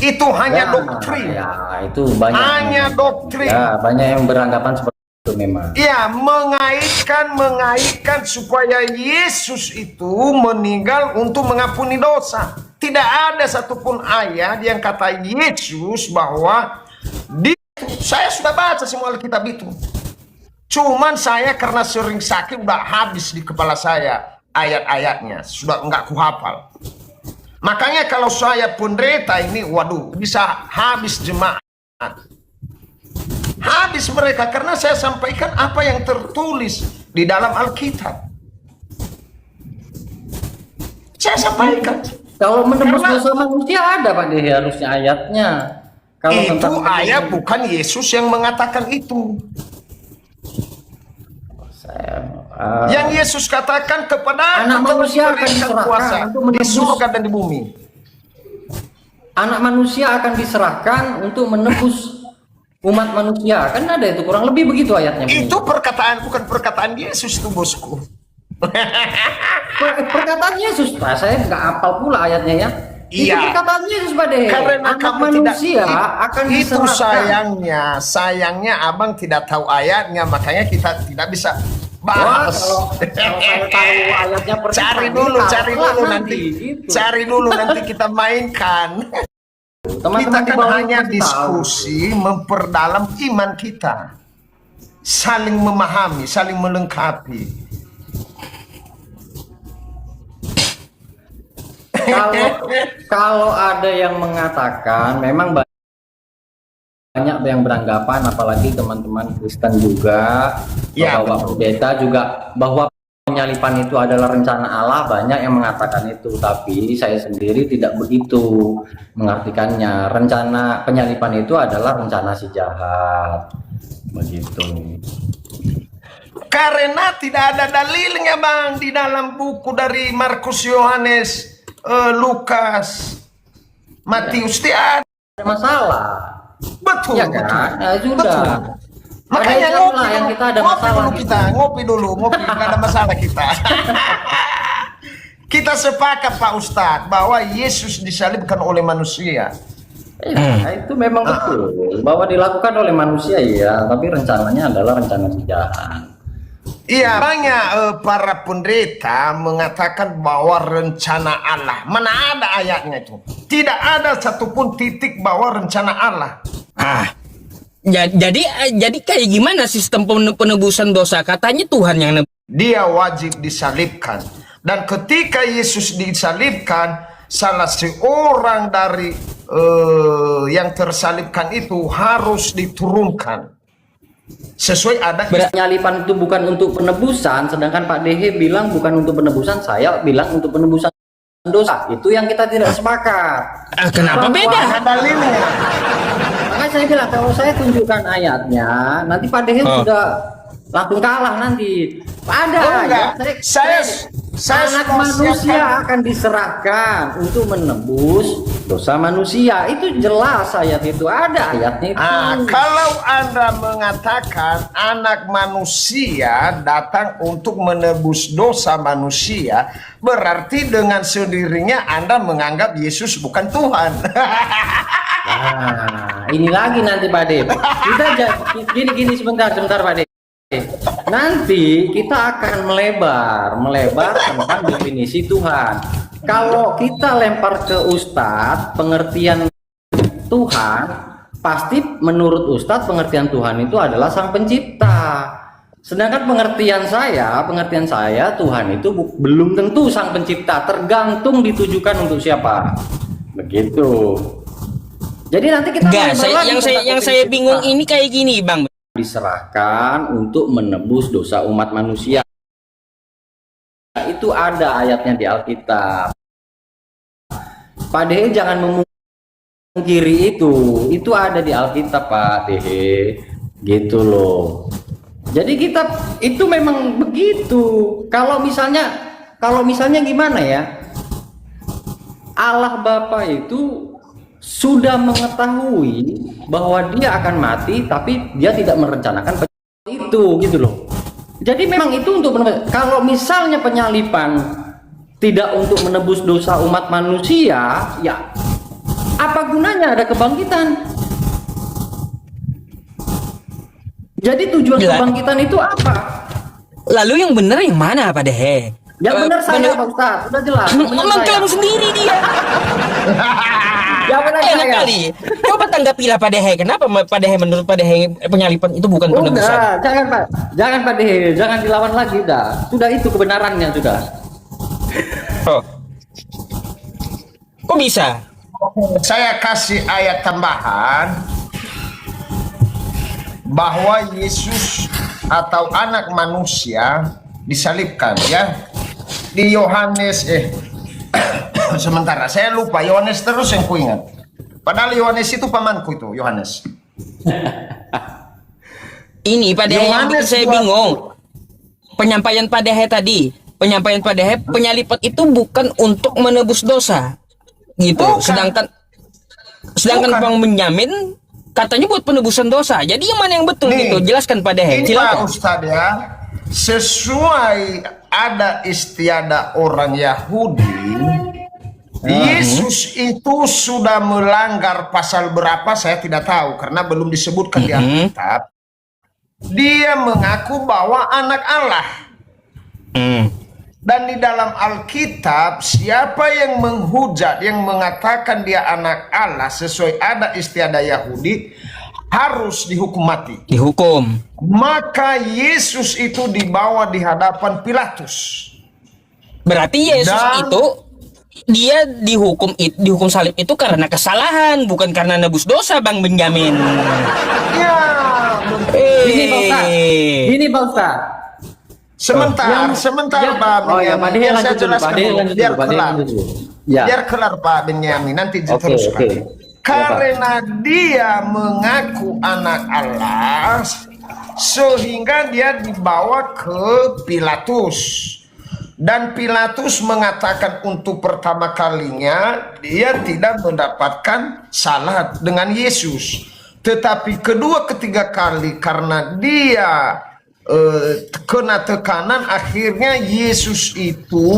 Itu hanya doktrin. Ya, itu banyak. Hanya doktrin. Ya, banyak yang beranggapan seperti itu memang. Ya, mengaitkan supaya Yesus itu meninggal untuk mengampuni dosa. Tidak ada satupun ayat yang kata Yesus bahwa saya sudah baca semua Alkitab itu. Cuman saya karena sering sakit udah habis di kepala saya ayat-ayatnya, sudah enggak kuhafal. Makanya kalau saya pendeta ini, waduh, bisa habis jemaat. Habis mereka karena saya sampaikan apa yang tertulis di dalam Alkitab. Saya sampaikan. Kalau menembus dosa manusia ada Pak Dehe harusnya ayatnya. Kalau itu ayat bukan Yesus yang mengatakan itu. Yang Yesus katakan kepada anak manusia akan diserahkan kuasa untuk di surga dan di bumi. Anak manusia akan diserahkan untuk menebus umat manusia. Kan ada itu kurang lebih begitu ayatnya. Itu perkataan, bukan perkataan Yesus tuh bosku. Perkataan Yesus, saya nggak hafal pula ayatnya ya. Itu Iya. perkataan Yesus, Pak Dehe. Karena Anak kamu manusia tidak, akan itu diserahkan. sayangnya abang tidak tahu ayatnya, makanya kita tidak bisa Wah, bahas. kalau saya tahu ayatnya persis, Cari Pak, dulu, ini cari kalah dulu nanti, gitu. cari dulu nanti kita mainkan. Kita Teman-teman di kan bawah hanya pasti tahu. diskusi, memperdalam iman kita, saling memahami, saling melengkapi. Kalau ada yang mengatakan memang banyak yang beranggapan, apalagi teman-teman Kristen juga, Ya, Bapak Pendeta juga, bahwa penyalipan itu adalah rencana Allah. Banyak yang mengatakan itu, tapi saya sendiri tidak begitu mengartikannya. Rencana penyalipan itu adalah rencana si jahat, begitu. Karena tidak ada dalilnya bang di dalam buku dari Markus, Yohanes, Lukas, Matius, tidak ada. Ada masalah, Betul, ya betul. kan? Nah, sudah. Betul. Makanya Ada ngopi itulah yang kita ada ngopi masalah dulu gitu. kita, ngopi, nggak ada masalah kita. Kita sepakat Pak Ustadz bahwa Yesus disalibkan oleh manusia. Ya, itu memang betul bahwa dilakukan oleh manusia, ya, tapi rencananya adalah rencana si jahat. Iya, banyak para pendeta mengatakan bahwa rencana Allah. Mana ada ayatnya itu? Tidak ada satupun titik bahwa rencana Allah. Jadi kayak gimana sistem penebusan dosa? Katanya Tuhan yang Dia wajib disalibkan. Dan ketika Yesus disalibkan, salah seorang dari yang tersalibkan itu harus diturunkan. Sesuai ada Penyalipan itu bukan untuk penebusan, sedangkan Pak Dehe bilang bukan untuk penebusan, saya bilang untuk penebusan dosa. Itu yang kita tidak sepakat. kenapa Bahwa beda? ada dalilnya. Makanya saya bilang kalau saya tunjukkan ayatnya, nanti Pak Dehe sudah langsung kalah nanti. Ada Oh, enggak. ayat, Saya anak sudah manusia siapkan. akan diserahkan untuk menebus dosa manusia. Itu jelas ayat itu, ada ayatnya itu. Kalau Anda mengatakan anak manusia datang untuk menebus dosa manusia, berarti dengan sendirinya Anda menganggap Yesus bukan Tuhan. Nah, ini lagi nanti Pak De. Kita gini sebentar Pak De. Nanti kita akan melebar tentang definisi Tuhan. Kalau kita lempar ke Ustadz pengertian Tuhan, pasti menurut Ustadz pengertian Tuhan itu adalah Sang Pencipta. Sedangkan pengertian saya Tuhan itu belum tentu Sang Pencipta, tergantung ditujukan untuk siapa. Begitu. Jadi nanti kita Yang saya bingung ini kayak gini, Bang. Diserahkan untuk menebus dosa umat manusia. Itu ada ayatnya di Alkitab. Pak Dehe jangan memungkiri itu ada di Alkitab Pak Dehe, gitu loh. Jadi kita itu memang begitu. Kalau misalnya gimana ya, Allah Bapa itu sudah mengetahui bahwa dia akan mati, tapi dia tidak merencanakan itu, gitu loh. Jadi memang itu untuk kalau misalnya penyalipan tidak untuk menebus dosa umat manusia, ya apa gunanya ada kebangkitan? Jadi tujuan kebangkitan itu apa? Lalu yang benar yang mana, Pak Dehe? Yang benar saya Pak Ustaz, sudah jelas. Mengklaim sendiri dia. Yang benar Enak saya. kali. Coba tanggapilah Pak Dehe. Kenapa Pak Dehe menurut Pak Dehe penyalipan itu bukan penebusan? Udah, jangan Pak Dehe, jangan dilawan lagi udah. Sudah itu kebenarannya sudah. Oh. Kok bisa? Saya kasih ayat tambahan bahwa Yesus atau anak manusia disalibkan, ya. Di Yohanes sementara saya lupa, Yohanes terus yang kuingat. Padahal Yohanes itu pamanku itu, Yohanes. Ini Pak Dehe yang bikin saya bingung. Penyampaian Pak Dehe tadi, penyalipan itu bukan untuk menebus dosa. Gitu. Bukan. Sedangkan Bang Benyamin katanya buat penebusan dosa. Jadi yang mana yang betul Nih, gitu? Jelaskan Pak Dehe. Ini Pak Silakan. Ustadz ya, sesuai ada istiadat orang Yahudi Yesus itu sudah melanggar pasal berapa saya tidak tahu karena belum disebutkan di Alkitab. Dia mengaku bahwa anak Allah. Dan di dalam Alkitab, siapa yang menghujat, yang mengatakan dia anak Allah sesuai adat istiadat Yahudi, harus dihukum mati. Dihukum. Maka Yesus itu dibawa di hadapan Pilatus. Berarti Yesus itu dia dihukum salib itu karena kesalahan, bukan karena nebus dosa, Bang Benyamin. Ya, Ini Pak Ustaz. Ini Pak Ustaz. sebentar Pak Oh ya, Pak Dehe lanjut dulu. Pak Dehe lanjut dulu. Pak Dehe lanjut dulu. Ya. Biar kelar Pak Benyamin, nanti Oke, diteruskan. oke. Karena dia mengaku anak Allah, sehingga dia dibawa ke Pilatus. Dan Pilatus mengatakan untuk pertama kalinya dia tidak mendapatkan salah dengan Yesus. Tetapi kedua ketiga kali karena dia kena tekanan, akhirnya Yesus itu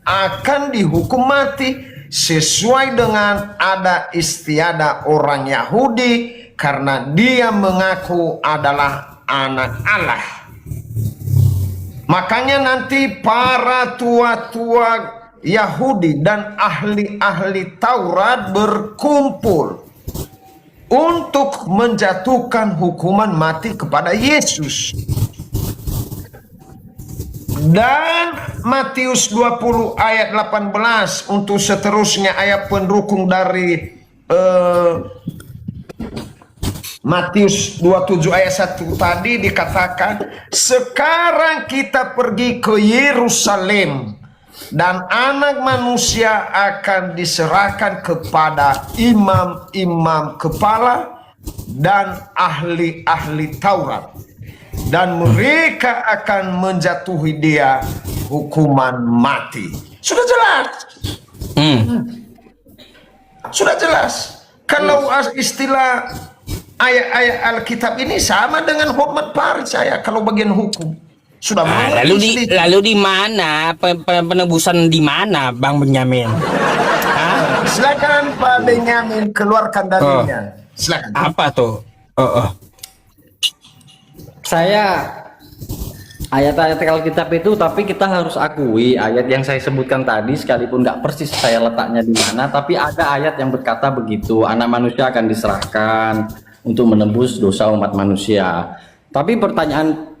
akan dihukum mati sesuai dengan adat istiadat orang Yahudi karena dia mengaku adalah anak Allah. Makanya nanti para tua-tua Yahudi dan ahli-ahli Taurat berkumpul untuk menjatuhkan hukuman mati kepada Yesus. Dan Matius 20 ayat 18 untuk seterusnya ayat pendukung dari Matius 27 ayat 1 tadi dikatakan, sekarang kita pergi ke Yerusalem dan anak manusia akan diserahkan kepada imam-imam kepala dan ahli-ahli Taurat, dan mereka akan menjatuhi dia hukuman mati. Sudah jelas. Sudah jelas. Kalau istilah ayat-ayat Alkitab ini sama dengan hormat paris saya kalau bagian hukum. Sudah lalu di mana penebusan di mana, Bang Benyamin? Silakan Pak Benyamin keluarkan dalilnya. Silakan. Apa tuh? Saya ayat-ayat Alkitab itu, tapi kita harus akui ayat yang saya sebutkan tadi, sekalipun nggak persis saya letaknya di mana, tapi ada ayat yang berkata begitu, anak manusia akan diserahkan untuk menebus dosa umat manusia. Tapi pertanyaan,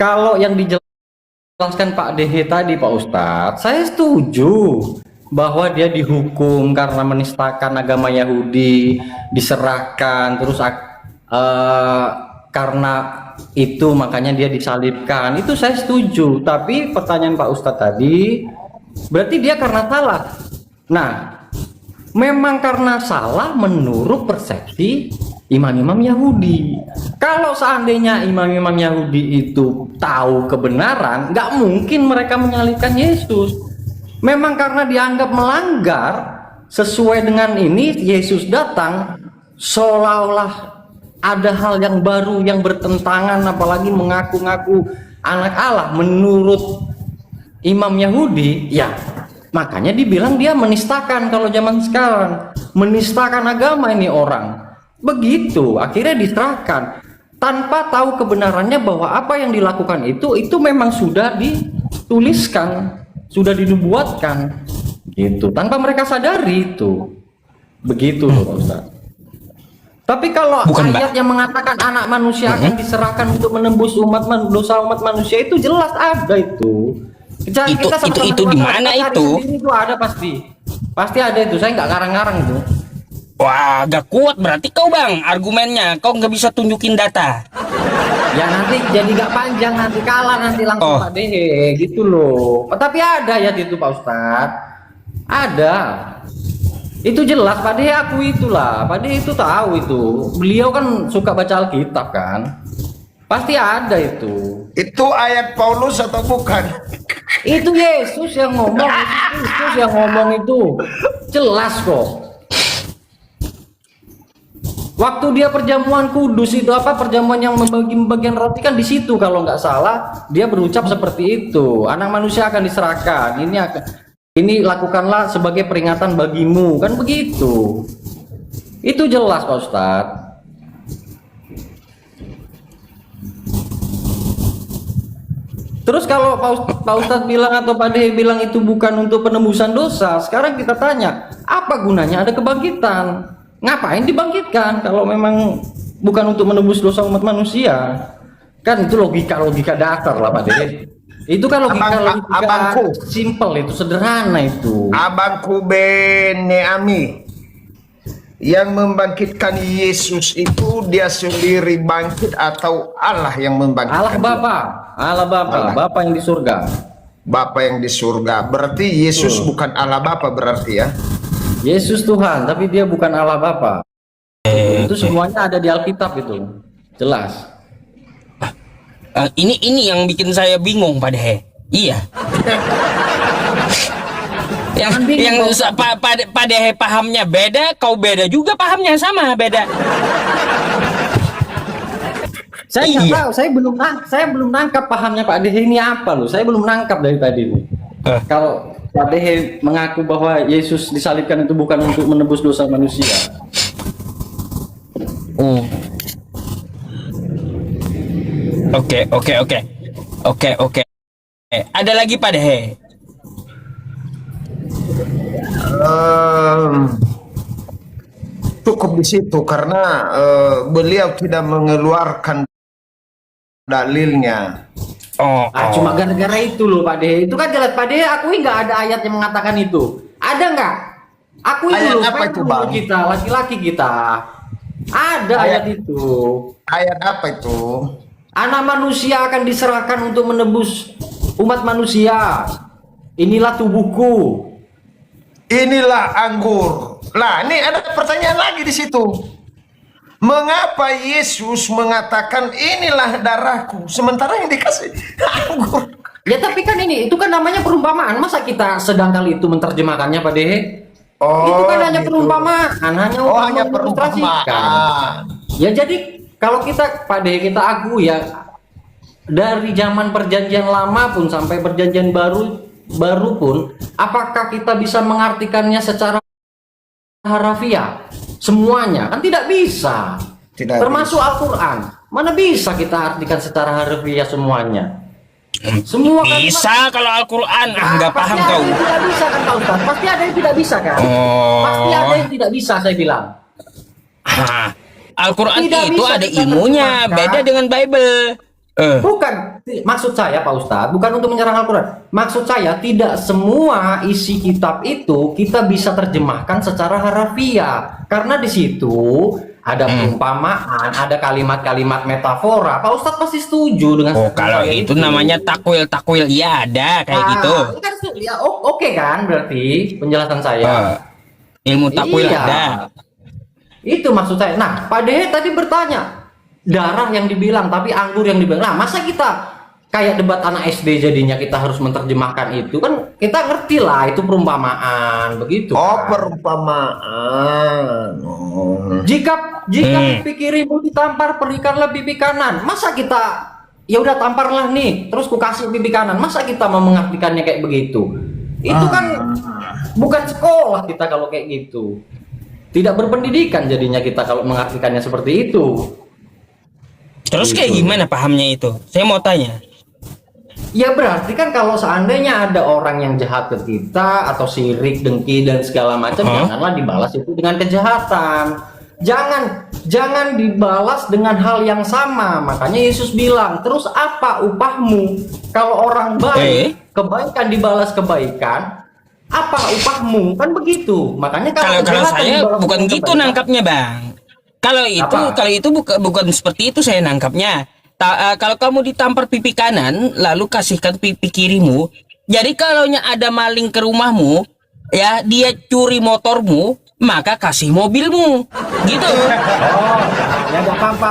kalau yang dijelaskan Pak Dehe tadi, Pak Ustadz, saya setuju bahwa dia dihukum karena menistakan agama Yahudi, diserahkan, terus karena itu makanya dia disalibkan. Itu saya setuju. Tapi pertanyaan Pak Ustadz tadi, berarti dia karena salah. Nah, memang karena salah menurut persepsi imam-imam Yahudi. Kalau seandainya imam-imam Yahudi itu tahu kebenaran, nggak mungkin mereka menyalibkan Yesus. Memang karena dianggap melanggar sesuai dengan ini, Yesus datang seolah-olah ada hal yang baru yang bertentangan, apalagi mengaku-ngaku anak Allah menurut imam Yahudi, ya makanya dibilang dia menistakan. Kalau zaman sekarang menistakan agama ini orang. Begitu, akhirnya diserahkan tanpa tahu kebenarannya bahwa apa yang dilakukan itu memang sudah dituliskan, sudah dinubuatkan gitu, tanpa mereka sadari itu. Begitu loh Pak Ustaz. Tapi kalau ayat yang mengatakan anak manusia akan diserahkan untuk menembus dosa umat manusia, itu jelas ada itu. Itu di mana itu? Itu ada pasti ada itu. Saya nggak ngarang-ngarang itu. Wah, gak kuat berarti kau Bang argumennya. Kau nggak bisa tunjukin data. Ya nanti jadi gak panjang, nanti kalah, nanti langsung Pak Dehe gitu loh. Tapi ada ya itu Pak Ustadz. Ada. Itu jelas Pak Dehe akui itulah. Pak Dehe itu tahu itu. Beliau kan suka baca Alkitab kan. Pasti ada itu. Itu ayat Paulus atau bukan? Itu Yesus yang ngomong. Yesus yang ngomong itu. Jelas kok. Waktu dia perjamuan kudus itu perjamuan yang membagi-bagian roti kan di situ kalau nggak salah dia berucap seperti itu, anak manusia akan diserahkan, ini akan ini lakukanlah sebagai peringatan bagimu, kan begitu. Itu jelas Pak Ustadz. Terus kalau Pak Ustadz bilang atau Pak Dehe bilang itu bukan untuk penembusan dosa, sekarang kita tanya, apa gunanya ada kebangkitan? Ngapain dibangkitkan kalau memang bukan untuk menebus dosa umat manusia? Kan itu logika dasar lah Pak Dehe. Itu kan logika abangku, simple, itu sederhana itu. Abangku Beneami, yang membangkitkan Yesus itu dia sendiri bangkit atau Allah yang membangkitkan? Allah Bapa, Bapa yang di surga. Bapa yang di surga. Berarti Yesus bukan Allah Bapa berarti ya? Yesus Tuhan, tapi dia bukan Allah Bapa. Itu semuanya ada di Alkitab itu. Jelas. Ini yang bikin saya bingung Pak Dehe. Iya. yang Pak Dehe pahamnya beda, kau beda juga pahamnya, sama beda. Saya nggak tahu, saya belum nangkap pahamnya Pak Dehe ini apa loh. Saya belum nangkap dari tadi ini. Kalau Pak Dehe mengaku bahwa Yesus disalibkan itu bukan untuk menebus dosa manusia. Oke. Ada lagi Pak Dehe? Cukup di situ karena beliau tidak mengeluarkan dalilnya. Cuma gara-gara itu loh Pak Dehe. Itu kan jelas Pak Dehe akui nggak ada ayat yang mengatakan itu. Ada nggak? Akui Ayat dulu apa itu, Bang? kita, laki-laki kita. Ada ayat itu. Ayat apa itu? Anak manusia akan diserahkan untuk menebus umat manusia. Inilah tubuhku. Inilah anggur. Lah, ini ada pertanyaan lagi di situ. Mengapa Yesus mengatakan inilah darahku, sementara yang dikasih anggur? Ya tapi kan itu kan namanya perumpamaan. Masa kita sedang kali itu menerjemahkannya Pak Dehe? Itu kan hanya gitu. perumpamaan, hanya perumpamaan. Ya jadi kalau kita Pak Dehe kita akui ya, dari zaman perjanjian lama pun sampai perjanjian baru pun, apakah kita bisa mengartikannya secara harafiah semuanya? Kan tidak bisa. Termasuk Al-Quran, mana bisa kita artikan secara harafiah semuanya? Semua kan bisa kalau Al-Quran nggak paham kau. Tidak bisa kan Pak Ustaz? Pasti ada yang tidak bisa kan? Pasti ada yang tidak bisa, saya bilang. Al-Quran Tidak itu bisa ada kita ilmunya, terjemahkan. beda dengan Bible. Bukan, maksud saya Pak Ustadz, bukan untuk menyerang Al-Quran. Maksud saya tidak semua isi kitab itu kita bisa terjemahkan secara harafiah. Karena di situ ada perumpamaan, ada kalimat-kalimat metafora. Pak Ustadz pasti setuju dengan Kalau itu namanya takwil, ya ada kayak gitu. Kan, ya, oke kan berarti penjelasan saya. Ilmu takwil Iya. ada. Itu maksud saya. Nah, Pak Dehe tadi bertanya, darah yang dibilang tapi anggur yang dibilang. Nah, masa kita kayak debat anak SD jadinya kita harus menerjemahkan itu? Kan kita ngerti lah itu perumpamaan begitu. Perumpamaan. Jika pipi kirimu ditampar, berikanlah pipi kanan. Masa kita ya udah tamparlah nih, terus ku kasih pipi kanan. Masa kita mau mengartikannya kayak begitu? Itu kan bukan sekolah kita kalau kayak gitu. Tidak berpendidikan jadinya kita kalau mengartikannya seperti itu. Terus kayak gimana pahamnya itu? Saya mau tanya. Ya berarti kan kalau seandainya ada orang yang jahat ke kita atau sirik, dengki dan segala macam, janganlah dibalas itu dengan kejahatan. Jangan dibalas dengan hal yang sama. Makanya Yesus bilang, terus apa upahmu? Kalau orang baik, kebaikan dibalas kebaikan, apa upahmu? Kan begitu. Makanya Kalau saya dibalas bukan dengan gitu kebaikan. nangkapnya, Bang. Kalau itu bukan seperti itu saya nangkapnya. Kalau kamu ditampar pipi kanan, lalu kasihkan pipi kirimu. Jadi kalau ada maling ke rumahmu, ya dia curi motormu, maka kasih mobilmu, gitu. Ya nggak apa-apa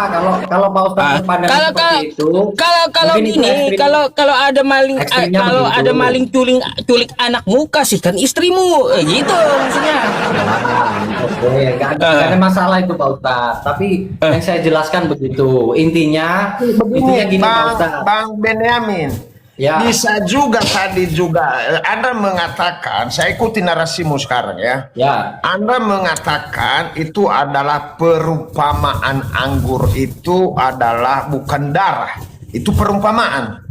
kalau Pak Ustadz berpandangan seperti itu. Kalau mungkin itu gini, ekstrim. kalau ada maling, Ekstrimnya kalau begitu. ada maling culik anakmu, kasihkan istrimu, gitu maksudnya. Oke, nggak ada masalah itu Pak Ustadz. Tapi yang saya jelaskan begitu. Intinya gini Pak Ustadz. Bang Benyamin, Ya. Bisa juga tadi juga Anda mengatakan, saya ikuti narasimu sekarang ya. Ya. Anda mengatakan itu adalah perumpamaan anggur itu adalah bukan darah. Itu perumpamaan.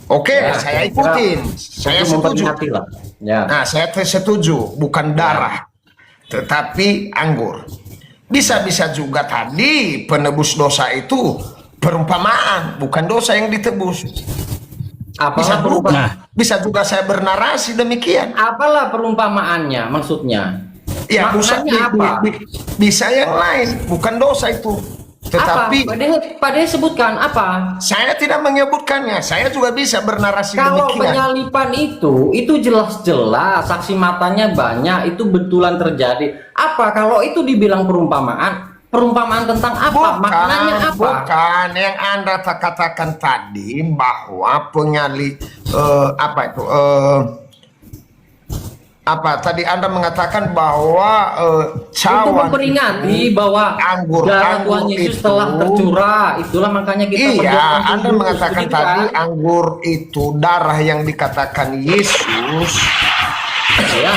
Oke, Ya, saya ya. ikutin. Saya Untuk setuju. memperingati lah. Ya. Nah, saya setuju, bukan darah, tetapi anggur. Bisa-bisa juga tadi penebus dosa itu perumpamaan, bukan dosa yang ditebus. Bisa Apalah juga, bisa juga saya bernarasi demikian. Apalah perumpamaannya maksudnya? Ya, Maknanya apa? bisa yang lain, bukan dosa itu. Tetapi Pak Dehe sebutkan apa? saya tidak menyebutkannya. Saya juga bisa bernarasi Kalau demikian. penyalipan itu jelas-jelas saksi matanya banyak, itu betulan terjadi. Apa kalau itu dibilang perumpamaan? Perumpamaan tentang apa? Maknanya apa? Bukan yang Anda katakan tadi bahwa apa itu? Apa tadi Anda mengatakan bahwa Untuk cawan memperingati bahwa anggur darah Tuhan Yesus itu, telah tercurah, itulah makanya kita iya, berdoa Anda untuk mengatakan begitu, tadi kan? anggur itu darah yang dikatakan Yesus Ya.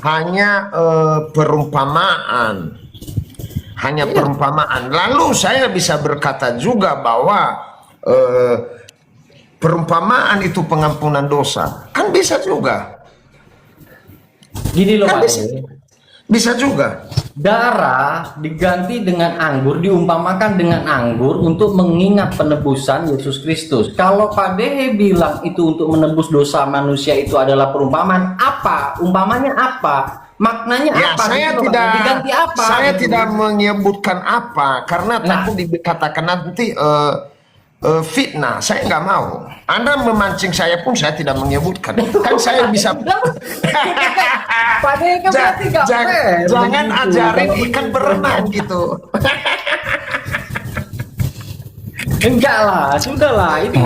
hanya perumpamaan. Hanya perumpamaan. Lalu saya bisa berkata juga bahwa perumpamaan itu pengampunan dosa. Kan bisa juga. Gini loh Kan Pak bisa, Dehe. bisa juga. Darah diganti dengan anggur, diumpamakan dengan anggur untuk mengingat penebusan Yesus Kristus. Kalau Pak Dehe bilang itu untuk menebus dosa manusia itu adalah perumpamaan, apa? Umpamanya apa? Maknanya Ya, apa? saya Gitu loh, tidak diganti apa? saya Gitu. tidak menyebutkan apa karena Nah. takut dikatakan nanti fitnah. Saya nggak mau. Anda memancing saya pun saya tidak menyebutkan. Kan saya bisa Pak Dehe kan berarti nggak fair jangan begitu. ajarin Kalau ikan begitu. berenang gitu. Enggak lah, sudahlah. Ini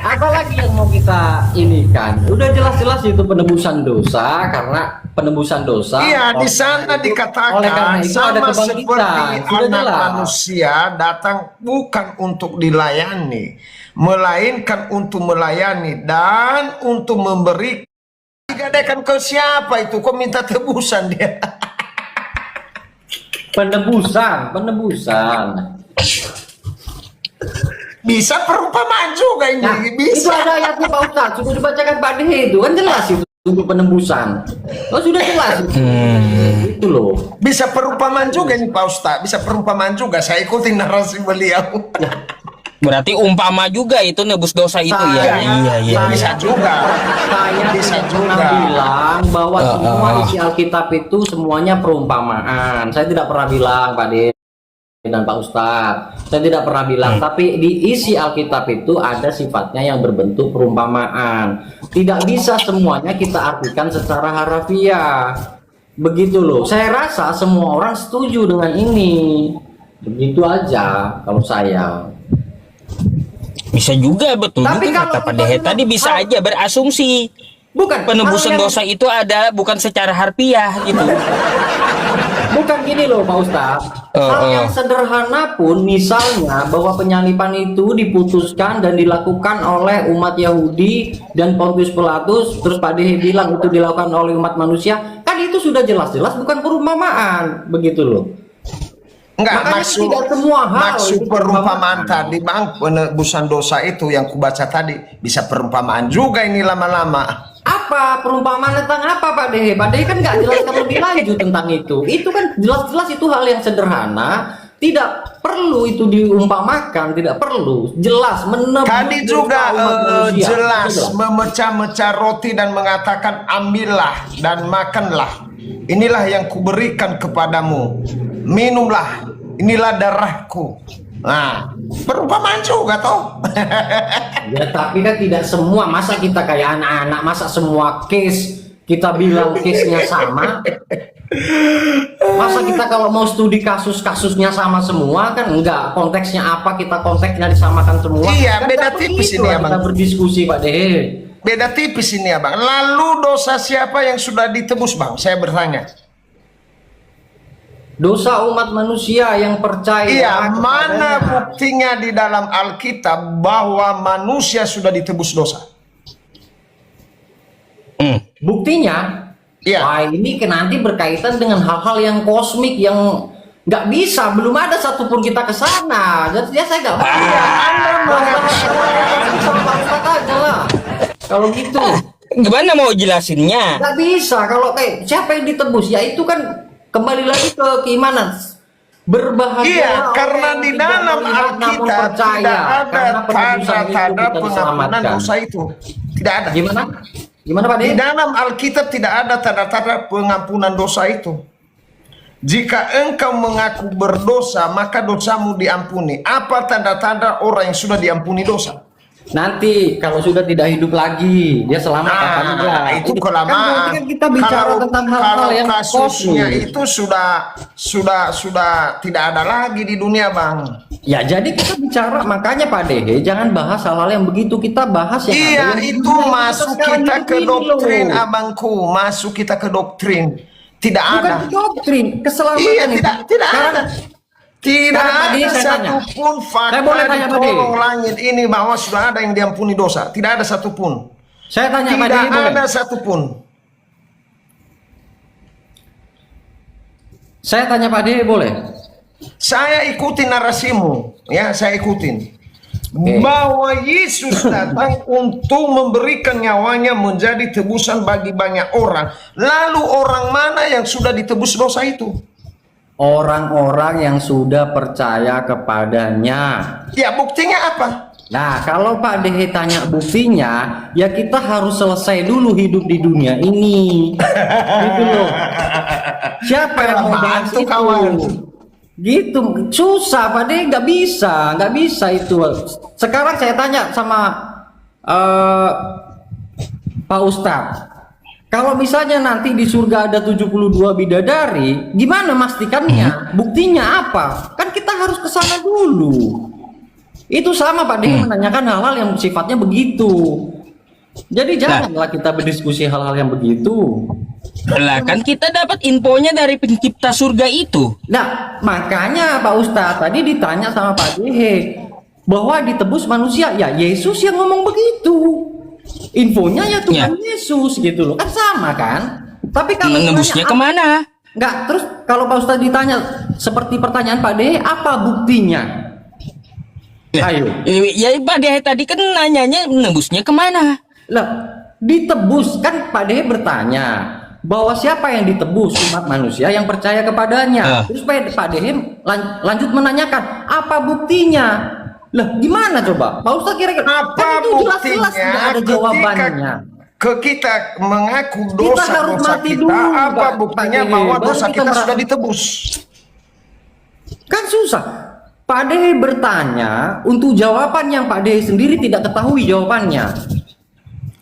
apalagi yang mau kita ini kan? Udah jelas-jelas itu penebusan dosa karena penebusan dosa. Iya, di oleh sana karena itu dikatakan itu ada sama kebangkitan. seperti Sudah anak jelas. manusia datang bukan untuk dilayani, melainkan untuk melayani dan untuk memberi. Digadaikan ke siapa itu? Kok minta tebusan dia? Penebusan. Bisa perumpamaan juga ini. Nah, itu Bisa. ada ayatnya Pak Ustadz, sudah dibacakan Pak Dehe itu kan jelas itu untuk penebusan. Oh sudah jelas itu. Itu loh. Bisa perumpamaan juga nih Pak Ustaz. Bisa perumpamaan juga. Saya ikutin narasi beliau. Berarti umpama juga itu nebus dosa itu ya. Iya. Bisa juga. Saya Bisa tidak pernah juga. bilang bahwa semua isi Alkitab itu semuanya perumpamaan. Saya tidak pernah bilang Pak Dehe dan Pak Ustadz, saya tidak pernah bilang, tapi di isi Alkitab itu ada sifatnya yang berbentuk perumpamaan. Tidak bisa semuanya kita artikan secara harafiah. Begitu loh. Saya rasa semua orang setuju dengan ini. Begitu aja kalau saya. Bisa juga betul Tapi juga kalau kata Pak kita Dehe bilang, tadi bisa kalau- aja berasumsi Bukan penebusan kalau yang- dosa itu ada bukan secara harfiah gitu. Bukan gini loh Pak Ustadz. Hal yang sederhana pun misalnya bahwa penyalipan itu diputuskan dan dilakukan oleh umat Yahudi dan Pontius Pilatus, terus Pak Dehe bilang itu dilakukan oleh umat manusia, kan itu sudah jelas-jelas bukan perumpamaan, begitu loh. Enggak, Makanya tidak semua hal maksud itu perumpamaan perumpamaan. tadi Bang, penebusan dosa itu yang kubaca tadi bisa perumpamaan juga ini lama-lama. Apa perumpamaan tentang apa Pak Dehe? Pak Dehe kan nggak jelaskan lebih lanjut tentang itu. Itu kan jelas-jelas itu hal yang sederhana, tidak perlu itu diumpamakan, tidak perlu. Jelas menebus Tadi juga dosa umat manusia. jelas Itu memecah-mecah roti dan mengatakan ambillah dan makanlah. Inilah yang kuberikan kepadamu. Minumlah. Inilah darahku. Nah, perumpamaan juga toh. Ya tapi kan tidak semua, masa kita kayak anak-anak, masa semua case kita bilang case-nya sama? Masa kita kalau mau studi kasus-kasusnya sama semua kan enggak, konteksnya apa kita konteksnya disamakan semua. Iya, Kan beda tak tipis begitu ini, lah Abang. kita berdiskusi Pak Dehe. Beda tipis ini ya Bang. Lalu dosa siapa yang sudah ditebus Bang? Saya bertanya. Dosa umat manusia yang percaya Iya, mana kepadanya. buktinya di dalam Alkitab bahwa manusia sudah ditebus dosa? Buktinya, Iya. wah ini nanti berkaitan dengan hal-hal yang kosmik yang nggak bisa, belum ada satupun kita ke sana. Jadi ya saya nggak mau. Anda membahas sama Pak Ustadz aja lah. Kalau gitu, Gimana mau jelasinnya? nggak bisa. Kalau siapa yang ditebus, ya itu kan kembali lagi ke keimanan. Berbahagia Iya, orang karena yang di tidak dalam melihat namun Alkitab percaya, tidak ada karena penebusan itu tanda-tanda kita pengampunan diselamatkan. dosa itu. Tidak ada. Gimana? Gimana Pak Di De? dalam Alkitab tidak ada tanda-tanda pengampunan dosa itu. Jika engkau mengaku berdosa, maka dosamu diampuni. Apa tanda-tanda orang yang sudah diampuni dosa? Nanti kalau sudah tidak hidup lagi, dia selamat apa enggak? Itu Kan kelamaan. berarti kan kita bicara tentang hal-hal kalau yang kasusnya kosmik. itu sudah tidak ada lagi di dunia, Bang. Ya jadi kita bicara, makanya Pak Dehe jangan bahas hal-hal yang begitu, kita bahas yang Iya, ada yang di itu dunia masuk sekarang kita hidup ke ini doktrin, loh. Abangku. Masuk kita ke doktrin. Tidak Bukan ada. doktrin, keselamatan. Iya, itu. tidak Sekarang- ada. Tidak Sekarang Pak Dede, ada saya tanya. satupun Saya boleh fakta tanya, di Pak Dede? kolong langit ini bahwa sudah ada yang diampuni dosa. Tidak ada satupun. Saya tanya Pak Tidak Dehe boleh? ada satupun. Saya tanya Pak Dehe boleh? Saya ikutin narasimu, ya saya ikutin. Oke. Bahwa Yesus datang untuk memberikan nyawanya menjadi tebusan bagi banyak orang. Lalu orang mana yang sudah ditebus dosa itu? Orang-orang yang sudah percaya kepadanya. Ya buktinya apa? Nah, kalau Pak Dehe tanya buktinya, ya kita harus selesai dulu hidup di dunia ini. Gitu loh. Siapa yang mau bahas Bantu itu? kawan. Gitu, susah Pak Dehe, nggak bisa itu. Sekarang saya tanya sama Pak Ustadz. Kalau misalnya nanti di surga ada 72 bidadari, gimana mastikannya? Buktinya apa? Kan kita harus ke sana dulu. Itu sama Pak Dehe menanyakan hal-hal yang sifatnya begitu. Jadi janganlah kita berdiskusi hal-hal yang begitu. Lah kan kita dapat infonya dari pencipta surga itu. Nah, makanya Pak Ustadz tadi ditanya sama Pak Dehe bahwa ditebus manusia, ya Yesus yang ngomong begitu. Infonya ya Tuhan Yesus gitu loh, kan sama kan? Tapi kalau Menembusnya ditanya, kemana? Enggak, terus kalau Pak Ustadz ditanya seperti pertanyaan Pak Dehe, apa buktinya? Ayo. Ya Pak Dehe tadi kan nanyanya menembusnya kemana? Lah, ditebus kan Pak Dehe bertanya bahwa siapa yang ditebus, umat manusia yang percaya kepadanya. Terus Pak Dehe lanjut menanyakan apa buktinya. Lah gimana coba Pak Ustadz kira-kira? Apa Kan itu jelas-jelas buktinya tidak ada jawabannya. kita mengaku Kita dosa harus mati kita, dulu, apa Pak buktinya Dehe. bahwa Baru dosa kita kita sudah merasa- ditebus? Kan susah. Pak Dehe bertanya untuk jawaban yang Pak Dehe sendiri tidak ketahui jawabannya.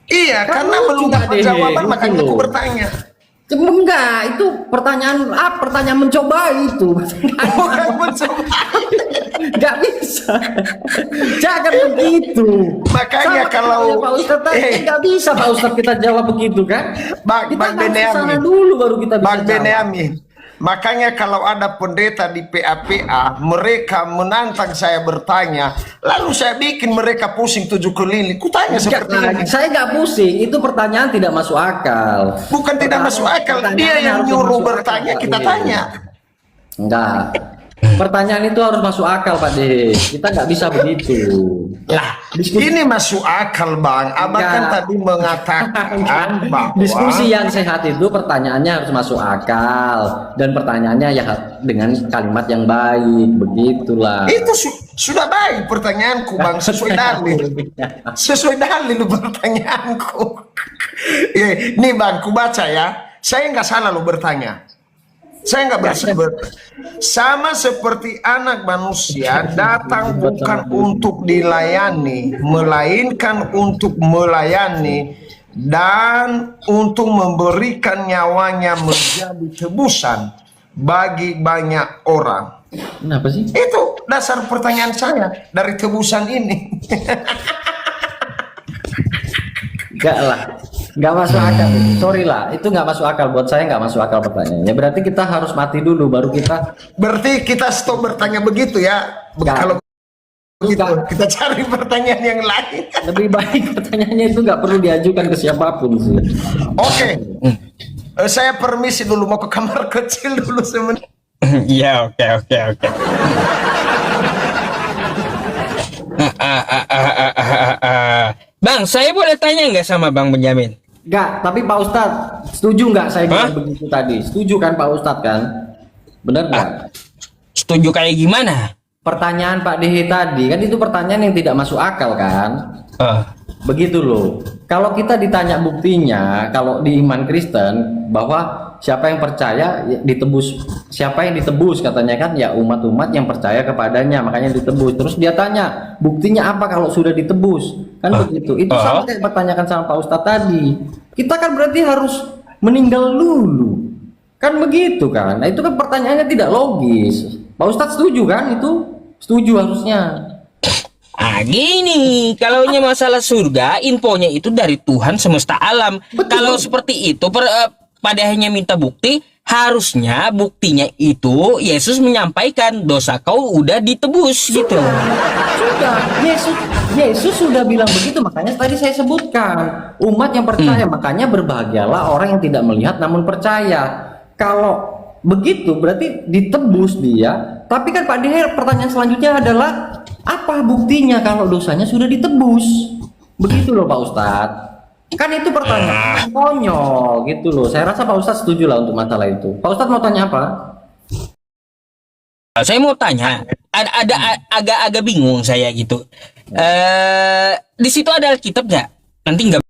Iya, Kan karena lucu, belum Pak dapat Dehe, jawaban lucu makanya aku loh. bertanya. Enggak, itu pertanyaan mencoba itu. Bukan mencoba. Enggak bisa. Jangan begitu. Makanya Sama kalau kayak Pak Ustadz tadi enggak bisa Pak Ustadz kita jawab begitu kan? Bang Kita harus Beneami. ke sana dulu baru kita bisa Bang jawab. Beneami. Makanya kalau ada pendeta di PAPA, mereka menantang saya bertanya, lalu saya bikin mereka pusing 7 keliling. Kutanya seperti ini. Saya nggak pusing, itu pertanyaan tidak masuk akal. Bukan tidak masuk akal, dia Pertanyaan yang harus nyuruh masuk bertanya, akal, kita Pak tanya. Dehe. Enggak. Pertanyaan itu harus masuk akal Pak Dehe. Kita nggak bisa begitu. Lah, Diskusi- ini masuk akal Bang. Abang kan Enggak. tadi mengatakan bahwa Diskusi yang sehat itu pertanyaannya harus masuk akal dan pertanyaannya ya dengan kalimat yang baik, begitulah. itu sudah baik pertanyaanku Bang, sesuai dalil. Sesuai dalil pertanyaanku. Nih Bang, ku baca ya. Saya nggak salah lo bertanya. Saya nggak bersabar. Sama seperti anak manusia datang bukan untuk dilayani, melainkan untuk melayani dan untuk memberikan nyawanya menjadi tebusan bagi banyak orang. Kenapa sih? Itu dasar pertanyaan saya dari tebusan ini. Enggak lah, nggak masuk akal. Sorry lah, itu nggak masuk akal buat saya, nggak masuk akal pertanyaannya. Berarti kita harus mati dulu baru kita Berarti kita stop bertanya begitu ya. Nggak. Kalau gitu. Kita cari pertanyaan yang lain. Lebih baik pertanyaannya itu nggak perlu diajukan ke siapapun sih. Oke. Saya permisi dulu, mau ke kamar kecil dulu sebentar. Iya, oke. Bang, saya boleh tanya nggak sama Bang Benjamin? Nggak, tapi Pak Ustadz setuju nggak saya bilang begitu tadi? Setuju kan Pak Ustadz kan? Benar nggak? Setuju kayak gimana? Pertanyaan Pak Dehe tadi kan itu pertanyaan yang tidak masuk akal kan? Begitu loh. Kalau kita ditanya buktinya, kalau di iman Kristen bahwa siapa yang percaya ditebus, siapa yang ditebus katanya kan ya umat-umat yang percaya kepadanya, makanya ditebus. Terus dia tanya buktinya apa kalau sudah ditebus, kan begitu. Itu sama kayak pertanyakan sama Pak Ustadz tadi. Kita kan berarti harus meninggal dulu, kan begitu kan? Nah itu kan pertanyaannya tidak logis. Pak Ustadz setuju kan itu? Setuju harusnya. Gini, kalaunya masalah surga, infonya itu dari Tuhan semesta alam. Betul. Kalau seperti itu, padanya minta bukti, harusnya buktinya itu Yesus menyampaikan dosa kau udah ditebus gitu. Sudah, Yesus sudah bilang begitu, makanya tadi saya sebutkan umat yang percaya, makanya berbahagialah orang yang tidak melihat namun percaya. Kalau begitu berarti ditebus dia. Tapi kan Pak Deher, pertanyaan selanjutnya adalah apa buktinya kalau dosanya sudah ditebus? Begitu loh Pak Ustadz. Kan itu pertanyaan konyol gitu loh. Saya rasa Pak Ustadz setuju lah untuk masalah itu. Pak Ustadz mau tanya apa? Saya mau tanya, ada agak-agak bingung saya gitu. Di situ ada Alkitab nggak? Nanti nggak